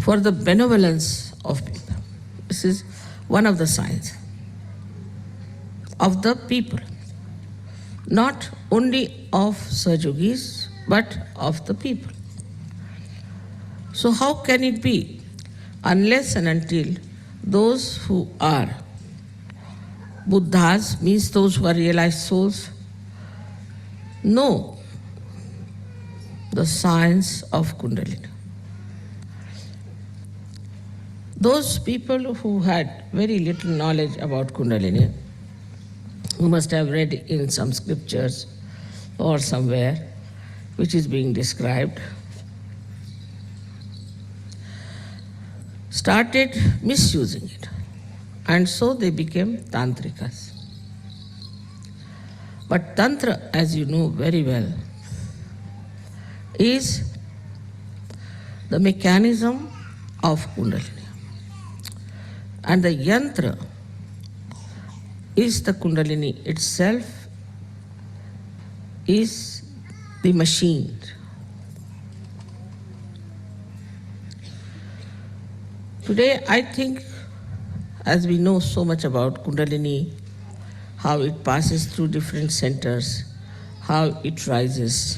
for the benevolence of people. This is one of the signs of the people, not only of Sahajogis, but of the people. So how can it be unless and until those who are Buddhas, means those who are realized souls, know the science of Kundalini. Those people who had very little knowledge about Kundalini, who must have read in some scriptures or somewhere which is being described, started misusing it. And so they became tantrikas. But Tantra, as you know very well, is the mechanism of Kundalini. And the yantra is the Kundalini itself, is the machine. Today, I think, as we know so much about Kundalini, how it passes through different centers, how it rises,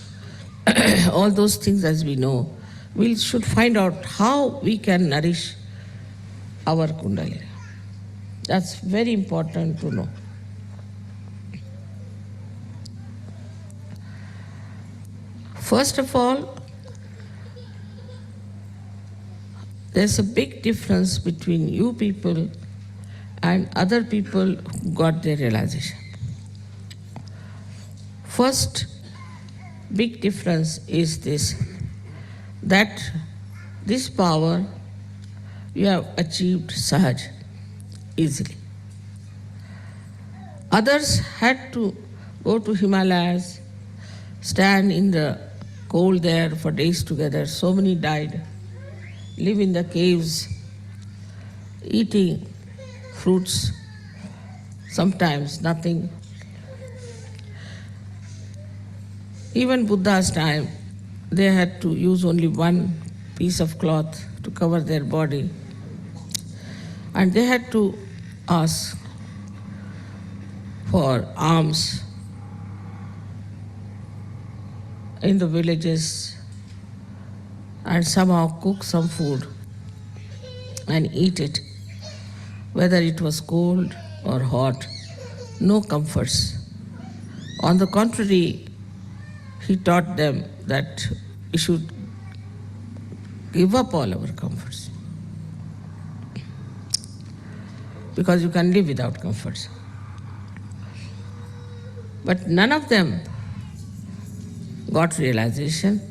all those things as we know, we should find out how we can nourish our Kundalini. That's very important to know. First of all, there's a big difference between you people and other people who got their realization. First big difference is this, that this power you have achieved Sahaj, easily. Others had to go to Himalayas, stand in the cold there for days together. So many died, live in the caves, eating fruits, sometimes nothing. Even Buddha's time, they had to use only one piece of cloth to cover their body. And they had to ask for alms in the villages and somehow cook some food and eat it, whether it was cold or hot, no comforts. On the contrary, he taught them that we should give up all our comforts, because you can live without comforts. But none of them got realization,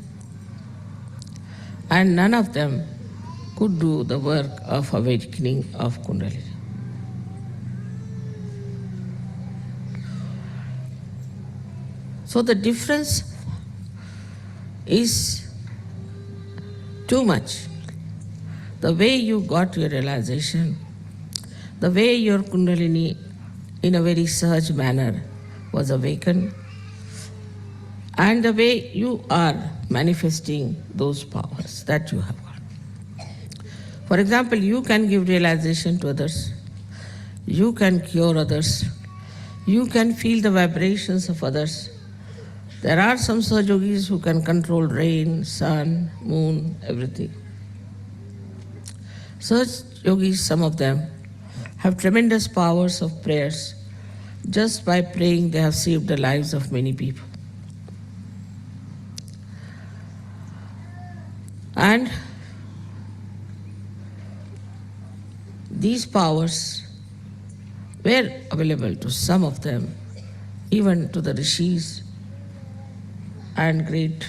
and none of them could do the work of awakening of Kundalini. So the difference is too much. The way you got your realization, the way your Kundalini in a very sahaj manner was awakened, and the way you are manifesting those powers that you have got. For example, you can give realization to others, you can cure others, you can feel the vibrations of others. There are some Sahajogis who can control rain, sun, moon, everything. Sahajogis, some of them, have tremendous powers of prayers. Just by praying, they have saved the lives of many people. And these powers were available to some of them, even to the rishis and great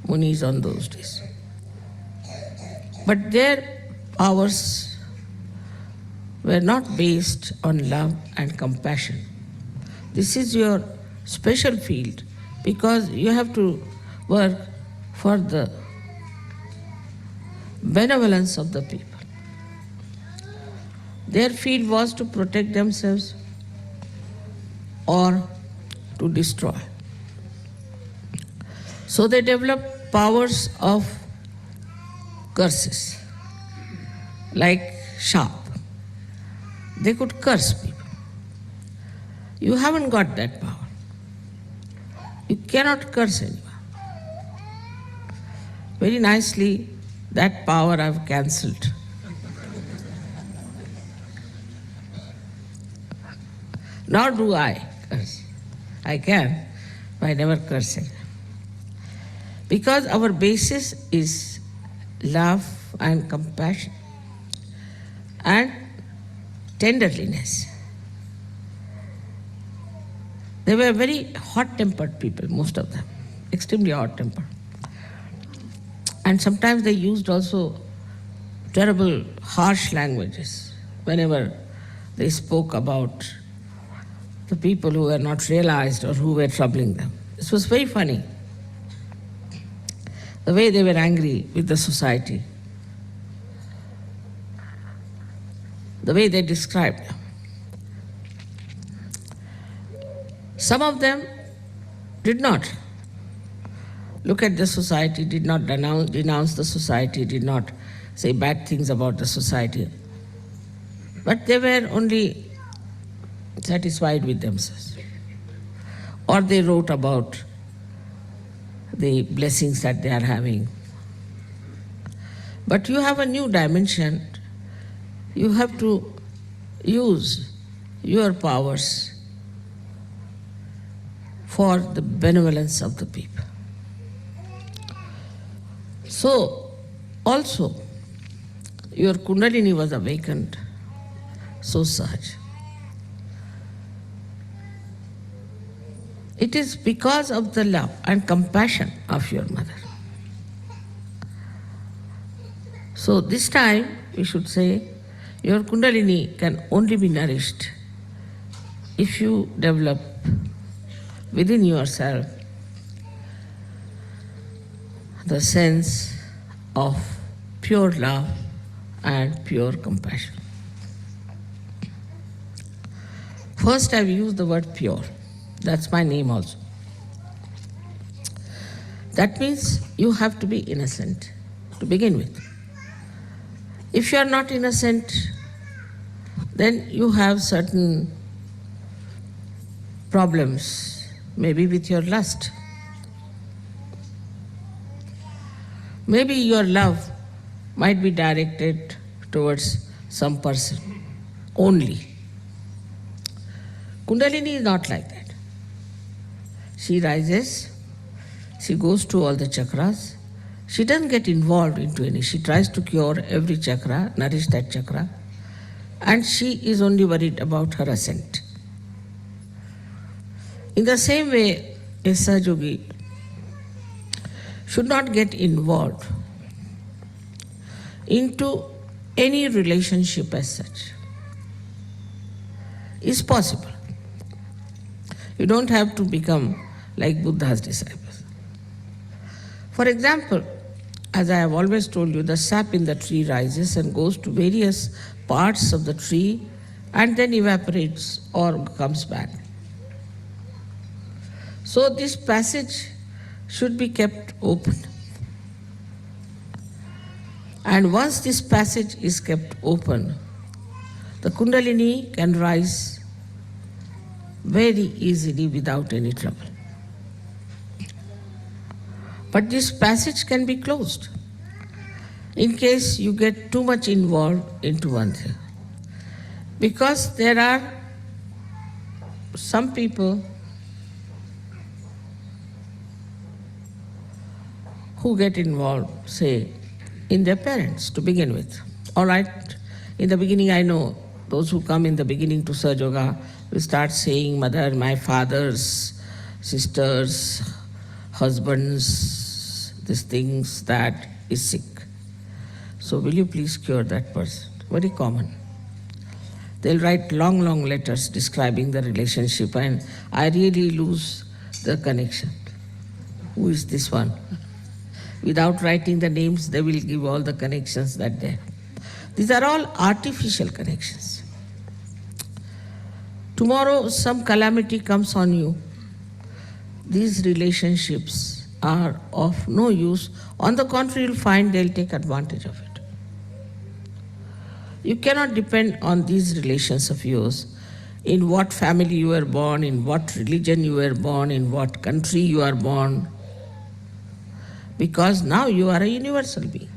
munis on those days. But their powers were not based on love and compassion. This is your special field, because you have to work for the benevolence of the people. Their field was to protect themselves or to destroy. So they developed powers of curses, like sharp. They could curse people. You haven't got that power. You cannot curse anyone. Very nicely, that power I've cancelled. Nor do I curse. I can, but I never curse it. Because our basis is love and compassion and tenderliness. They were very hot-tempered people, most of them, extremely hot-tempered. And sometimes they used also terrible, harsh languages whenever they spoke about the people who were not realized or who were troubling them. This was very funny, the way they were angry with the society, the way they described them. Some of them did not look at the society, did not denounce the society, did not say bad things about the society. But they were only satisfied with themselves. Or they wrote about the blessings that they are having. But you have a new dimension. You have to use your powers for the benevolence of the people. So, also, your Kundalini was awakened so Sahaj. It is because of the love and compassion of your mother. So this time, we should say, your Kundalini can only be nourished if you develop within yourself the sense of pure love and pure compassion. First, I've used the word pure. That's my name also. That means you have to be innocent to begin with. If you are not innocent, then you have certain problems, maybe with your lust. Maybe your love might be directed towards some person only. Kundalini is not like that. She rises, she goes to all the chakras. She doesn't get involved into any. She tries to cure every chakra, nourish that chakra, and she is only worried about her ascent. In the same way, a Sahaja should not get involved into any relationship as such. It's possible. You don't have to become like Buddha's disciples. For example, as I have always told you, the sap in the tree rises and goes to various parts of the tree and then evaporates or comes back. So this passage should be kept open. And once this passage is kept open, the Kundalini can rise very easily without any trouble. But this passage can be closed in case you get too much involved into one thing. Because there are some people who get involved, say, in their parents to begin with. All right, in the beginning I know those who come in the beginning to Sahaja Yoga will start saying, mother, my father's sisters, husbands, these things, that is sick. So will you please cure that person? Very common. They'll write long, long letters describing the relationship and I really lose the connection. Who is this one? Without writing the names, they will give all the connections that they have. These are all artificial connections. Tomorrow some calamity comes on you. These relationships are of no use. On the contrary, you'll find they'll take advantage of it. You cannot depend on these relations of yours, in what family you were born, in what religion you were born, in what country you are born, because now you are a universal being.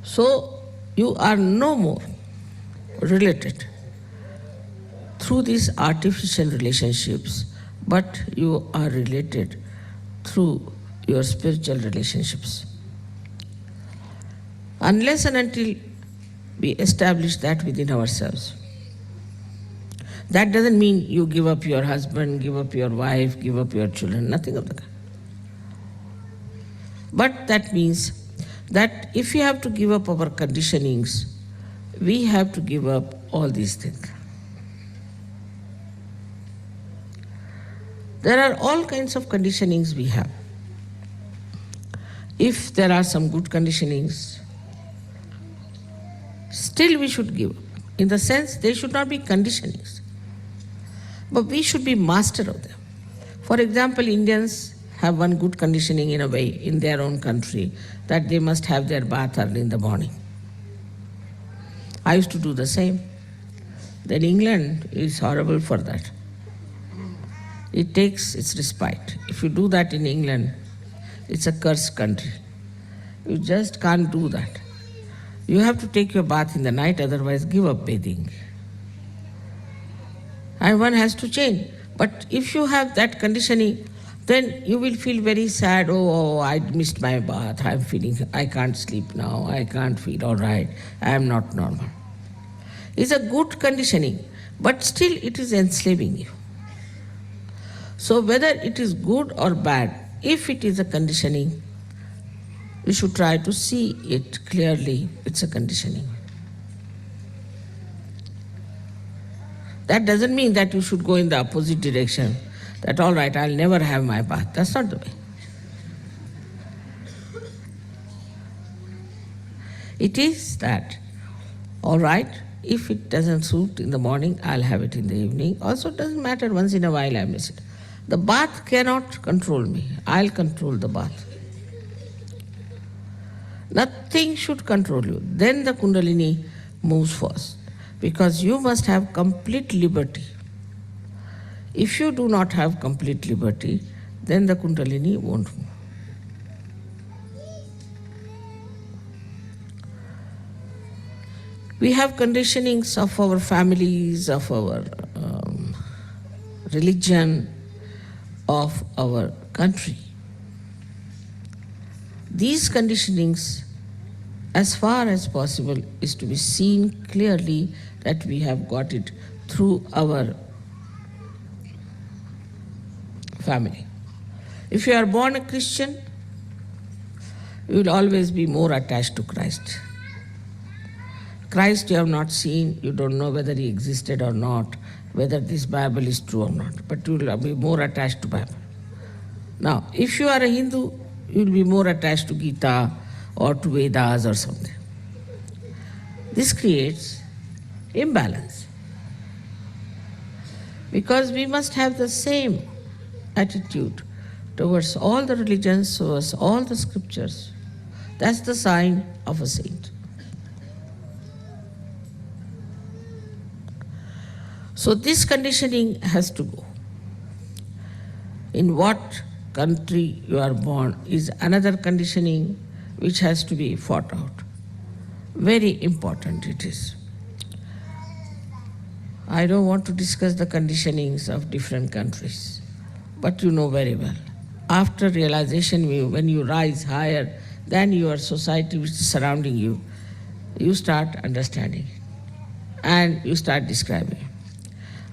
So you are no more related through these artificial relationships, but you are related through your spiritual relationships. Unless and until we establish that within ourselves. That doesn't mean you give up your husband, give up your wife, give up your children, nothing of the kind. But that means that if we have to give up our conditionings, we have to give up all these things. There are all kinds of conditionings we have. If there are some good conditionings, still we should give up. In the sense, they should not be conditionings, but we should be master of them. For example, Indians have one good conditioning in a way in their own country, that they must have their bath early in the morning. I used to do the same. Then England is horrible for that. It takes its respite. If you do that in England, it's a cursed country. You just can't do that. You have to take your bath in the night, otherwise give up bathing. And one has to change. But if you have that conditioning, then you will feel very sad. Oh, I missed my bath. I can't sleep now. I can't feel all right. I am not normal. It's a good conditioning, but still it is enslaving you. So whether it is good or bad, if it is a conditioning, you should try to see it clearly. It's a conditioning. That doesn't mean that you should go in the opposite direction, that all right, I'll never have my bath. That's not the way. It is that, all right, if it doesn't suit in the morning, I'll have it in the evening. Also, it doesn't matter, once in a while I miss it. The bath cannot control me. I'll control the bath. Nothing should control you. Then the Kundalini moves first, because you must have complete liberty. If you do not have complete liberty, then the Kundalini won't move. We have conditionings of our families, of our religion, of our country. These conditionings, as far as possible, is to be seen clearly that we have got it through our family. If you are born a Christian, you will always be more attached to Christ. Christ you have not seen, you don't know whether he existed or not, whether this Bible is true or not, but you will be more attached to Bible. Now, if you are a Hindu, you will be more attached to Gita or to Vedas or something. This creates imbalance, because we must have the same attitude towards all the religions, towards all the scriptures. That's the sign of a saint. So this conditioning has to go. In what country you are born is another conditioning which has to be fought out. Very important it is. I don't want to discuss the conditionings of different countries, but you know very well. After realization, when you rise higher than your society which is surrounding you, you start understanding and you start describing.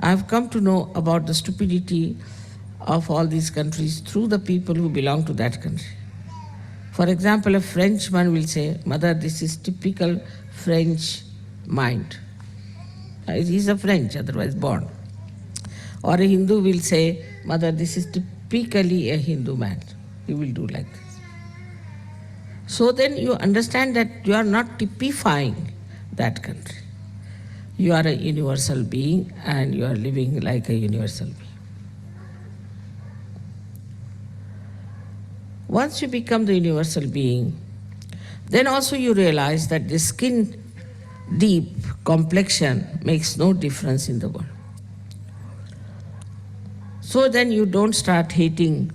I have come to know about the stupidity of all these countries through the people who belong to that country. For example, a Frenchman will say, Mother, this is typical French mind. He's a French, otherwise born. Or a Hindu will say, Mother, this is typically a Hindu man. He will do like this. So then you understand that you are not typifying that country. You are a universal being and you are living like a universal being. Once you become the universal being, then also you realize that the skin deep complexion makes no difference in the world. So then you don't start hating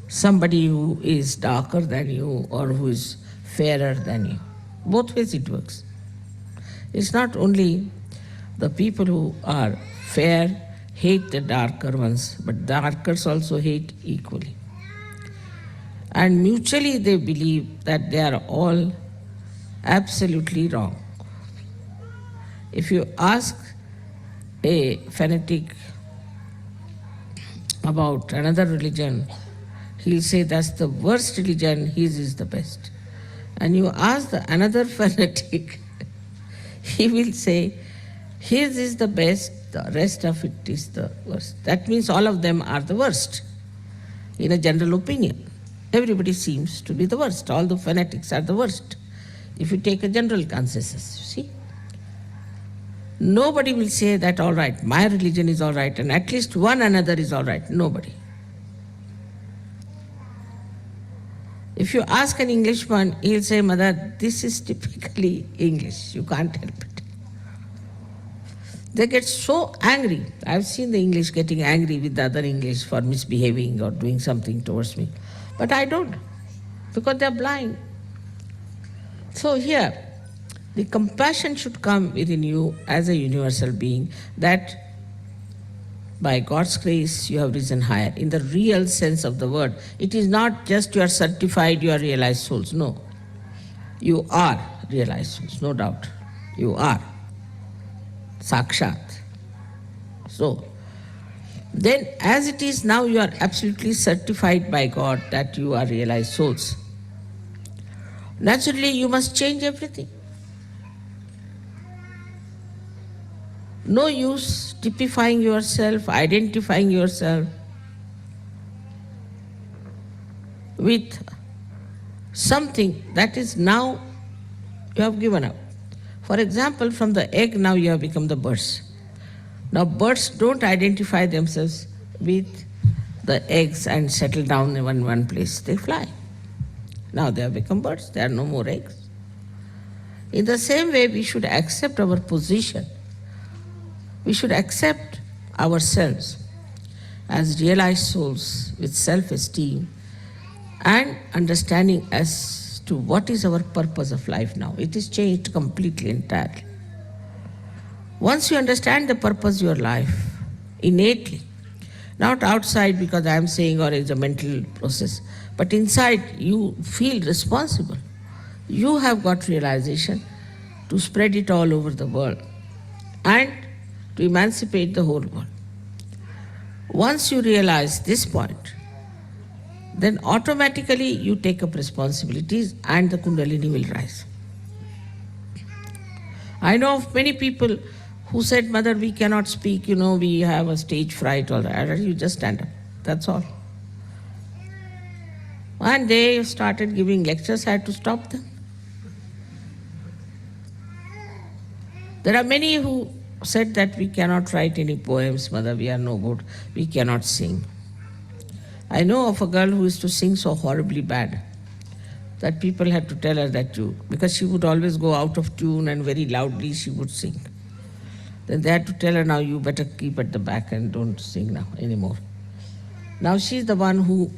somebody who is darker than you or who is fairer than you. Both ways it works. It's not only the people who are fair hate the darker ones, but darkers also hate equally. And mutually they believe that they are all absolutely wrong. If you ask a fanatic about another religion, he'll say that's the worst religion, his is the best. And you ask another fanatic, he will say his is the best, the rest of it is the worst. That means all of them are the worst, in a general opinion. Everybody seems to be the worst. All the fanatics are the worst. If you take a general consensus, you see. Nobody will say that, all right, my religion is all right, and at least one another is all right. Nobody. If you ask an Englishman, he'll say, Mother, this is typically English. You can't help it. They get so angry. I've seen the English getting angry with the other English for misbehaving or doing something towards me. But I don't, because they're blind. So here, the compassion should come within you as a universal being, that by God's grace you have risen higher. In the real sense of the word, it is not just you are certified, you are realized souls. No. You are realized souls, no doubt. You are. Sakshat. So, then as it is now, you are absolutely certified by God that you are realized souls. Naturally, you must change everything. No use typifying yourself, identifying yourself with something that is now you have given up. For example, from the egg now you have become the birds. Now birds don't identify themselves with the eggs and settle down in one place. They fly. Now they have become birds. There are no more eggs. In the same way, we should accept our position. We should accept ourselves as realized souls with self-esteem and understanding as to what is our purpose of life now. It is changed completely, entirely. Once you understand the purpose of your life innately, not outside because I am saying or it's a mental process, but inside you feel responsible. You have got realization to spread it all over the world and to emancipate the whole world. Once you realize this point, then automatically you take up responsibilities and the Kundalini will rise. I know of many people who said, Mother, we cannot speak, we have a stage fright, all that. You just stand up, that's all. And they started giving lectures, I had to stop them. There are many who said that we cannot write any poems, Mother, we are no good, we cannot sing. I know of a girl who used to sing so horribly bad that people had to tell her that because she would always go out of tune and very loudly she would sing. Then they had to tell her, now you better keep at the back and don't sing now anymore. Now she's the one who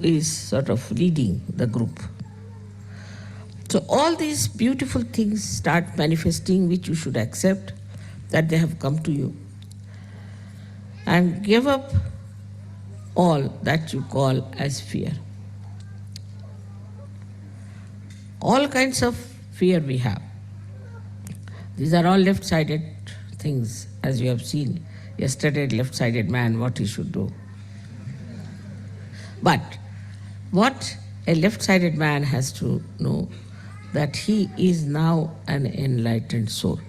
is sort of leading the group. So all these beautiful things start manifesting, which you should accept that they have come to you. And give up all that you call as fear. All kinds of fear we have. These are all left-sided things, as you have seen yesterday, left-sided man, what he should do. But what a left-sided man has to know, that he is now an enlightened soul.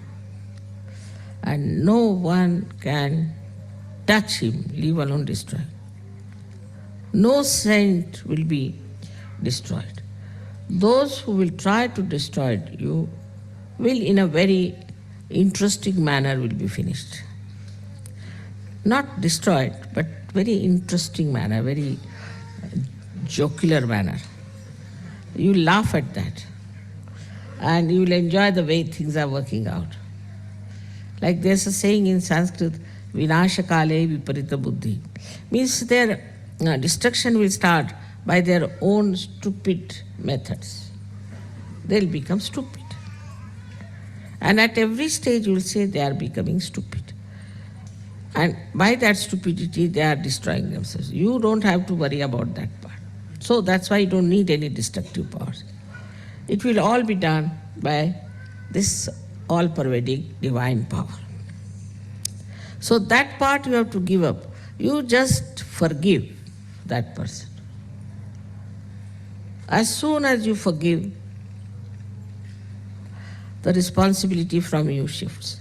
And no one can touch him, leave alone destroy. No saint will be destroyed. Those who will try to destroy you will, in a very interesting manner, will be finished. Not destroyed, but very interesting manner, very jocular manner. You laugh at that. And you will enjoy the way things are working out. Like there's a saying in Sanskrit, Vinashakale viparita buddhi. Means their destruction will start by their own stupid methods. They'll become stupid. And at every stage you will say they are becoming stupid. And by that stupidity, they are destroying themselves. You don't have to worry about that part. So that's why you don't need any destructive powers. It will all be done by this all pervading divine power. So that part you have to give up. You just forgive that person. As soon as you forgive, the responsibility from you shifts.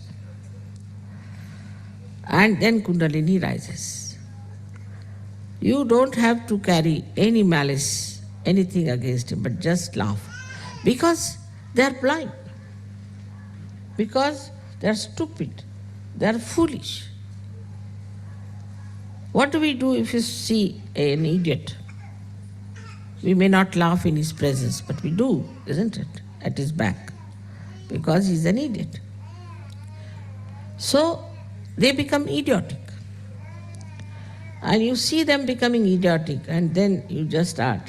And then Kundalini rises. You don't have to carry any malice, anything against him, but just laugh. Because they are blind. Because they are stupid. They are foolish. What do we do if we see an idiot? We may not laugh in his presence, but we do, isn't it? At his back. Because he's an idiot. So they become idiotic. And you see them becoming idiotic, and then you just start.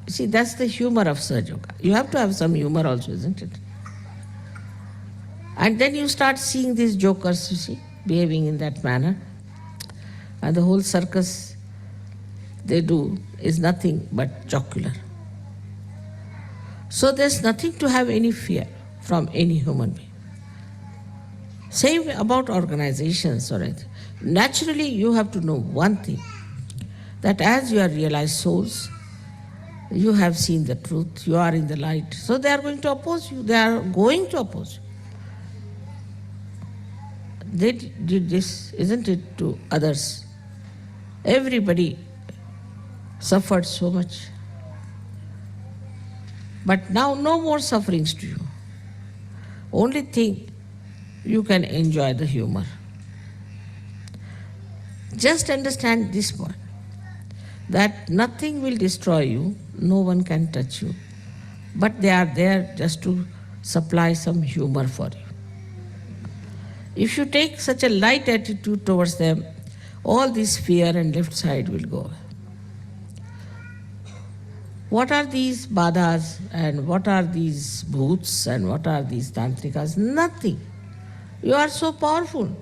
You see, that's the humor of Sahaja Yoga. You have to have some humor also, isn't it? And then you start seeing these jokers, you see, behaving in that manner. And the whole circus they do is nothing but jocular. So there's nothing to have any fear from any human being. Same about organizations or anything. Naturally, you have to know one thing, that as you are realized souls, you have seen the truth, you are in the light. So they are going to oppose you. They are going to oppose you. They did this, isn't it, to others? Everybody suffered so much. But now no more sufferings to you. Only thing, you can enjoy the humor. Just understand this point, that nothing will destroy you, no one can touch you, but they are there just to supply some humor for you. If you take such a light attitude towards them, all this fear and left side will go away. What are these badhas and what are these bhoots and what are these tantrikas? Nothing. You are so powerful.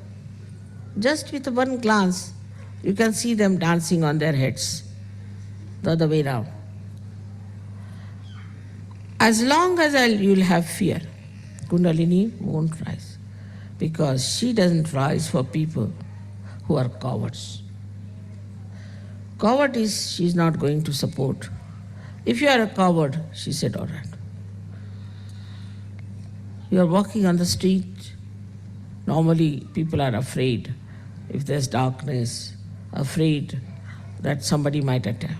Just with one glance, you can see them dancing on their heads, the other way around. As long as you'll have fear, Kundalini won't rise, because she doesn't rise for people who are cowards. Coward is, she's not going to support. If you are a coward, she said, all right. You are walking on the street. Normally, people are afraid if there's darkness, afraid that somebody might attack.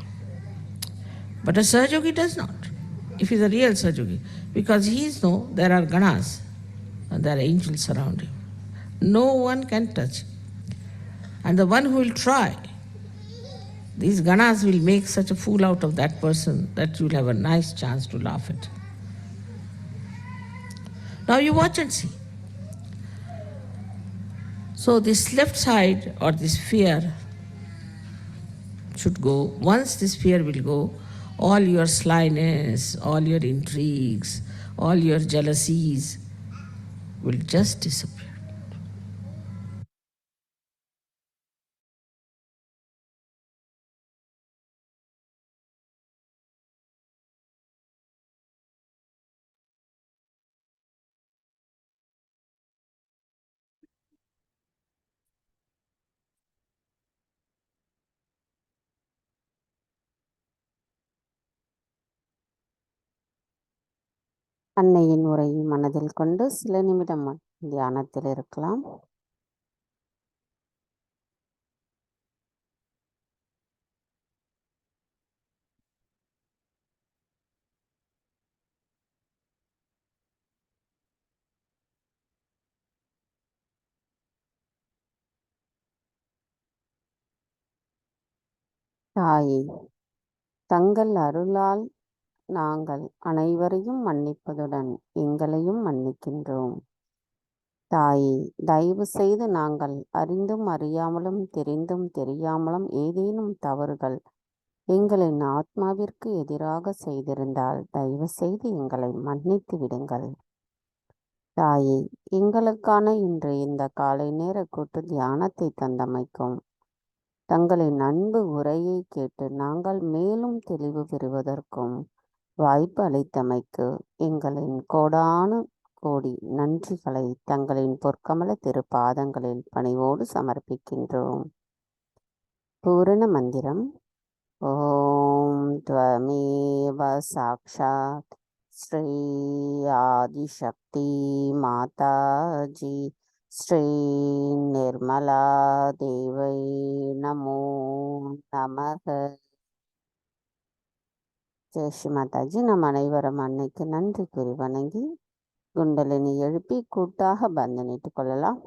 But a Sahaja Yogi does not, if he's a real Sahaja Yogi, because he knows there are ganas and there are angels around him. No one can touch him. And the one who will try, these ganas will make such a fool out of that person that you'll have a nice chance to laugh at. Now you watch and see. So this left side or this fear should go. Once this fear will go, all your slyness, all your intrigues, all your jealousies will just disappear. அன்னையின் உரையை மனதில் கொண்டு சில நிமிடம் தியானத்தில் இருக்கலாம். தாயே, தங்கள் அருளால் நாங்கள் அனைவரையும் மன்னிப்பதுடன் எங்களையும் மன்னிக்கின்றோம். தாயே, தயவு செய்து நாங்கள் அறிந்தும் அறியாமலும் தெரிந்தும் தெரியாமலும் ஏதேனும் தவறுகள் எங்களின் ஆத்மாவிற்கு எதிராக செய்திருந்தால் தயவு செய்து எங்களை மன்னித்து விடுங்கள். தாயே, எங்களுக்கான இன்று இந்த காலை நேர கூட்டு தியானத்தை தந்தமைக்கும் தங்களின் அன்பு உரையை கேட்டு நாங்கள் மேலும் தெளிவு பெறுவதற்கும் வாய்ப்பு அளித்தமைக்கு எங்களின் கோடானு கோடி நன்றிகளை தங்களின் பொற்கமல திருப்பாதங்களில் பணிவோடு சமர்ப்பிக்கின்றோம். பூரண மந்திரம். ஓம் த்வமேவ சாக்ஷாத் ஸ்ரீ ஆதிசக்தி மாதாஜி ஸ்ரீ நிர்மலா தேவை நமோ நமக. ஜெய் ஸ்ரீ மாதாஜி. நம் அனைவரும் அன்னைக்கு நன்றி கூறி வணங்கி குண்டலினி எழுப்பி கூட்டாக பந்தனிட்டுக் கொள்ளலாம்.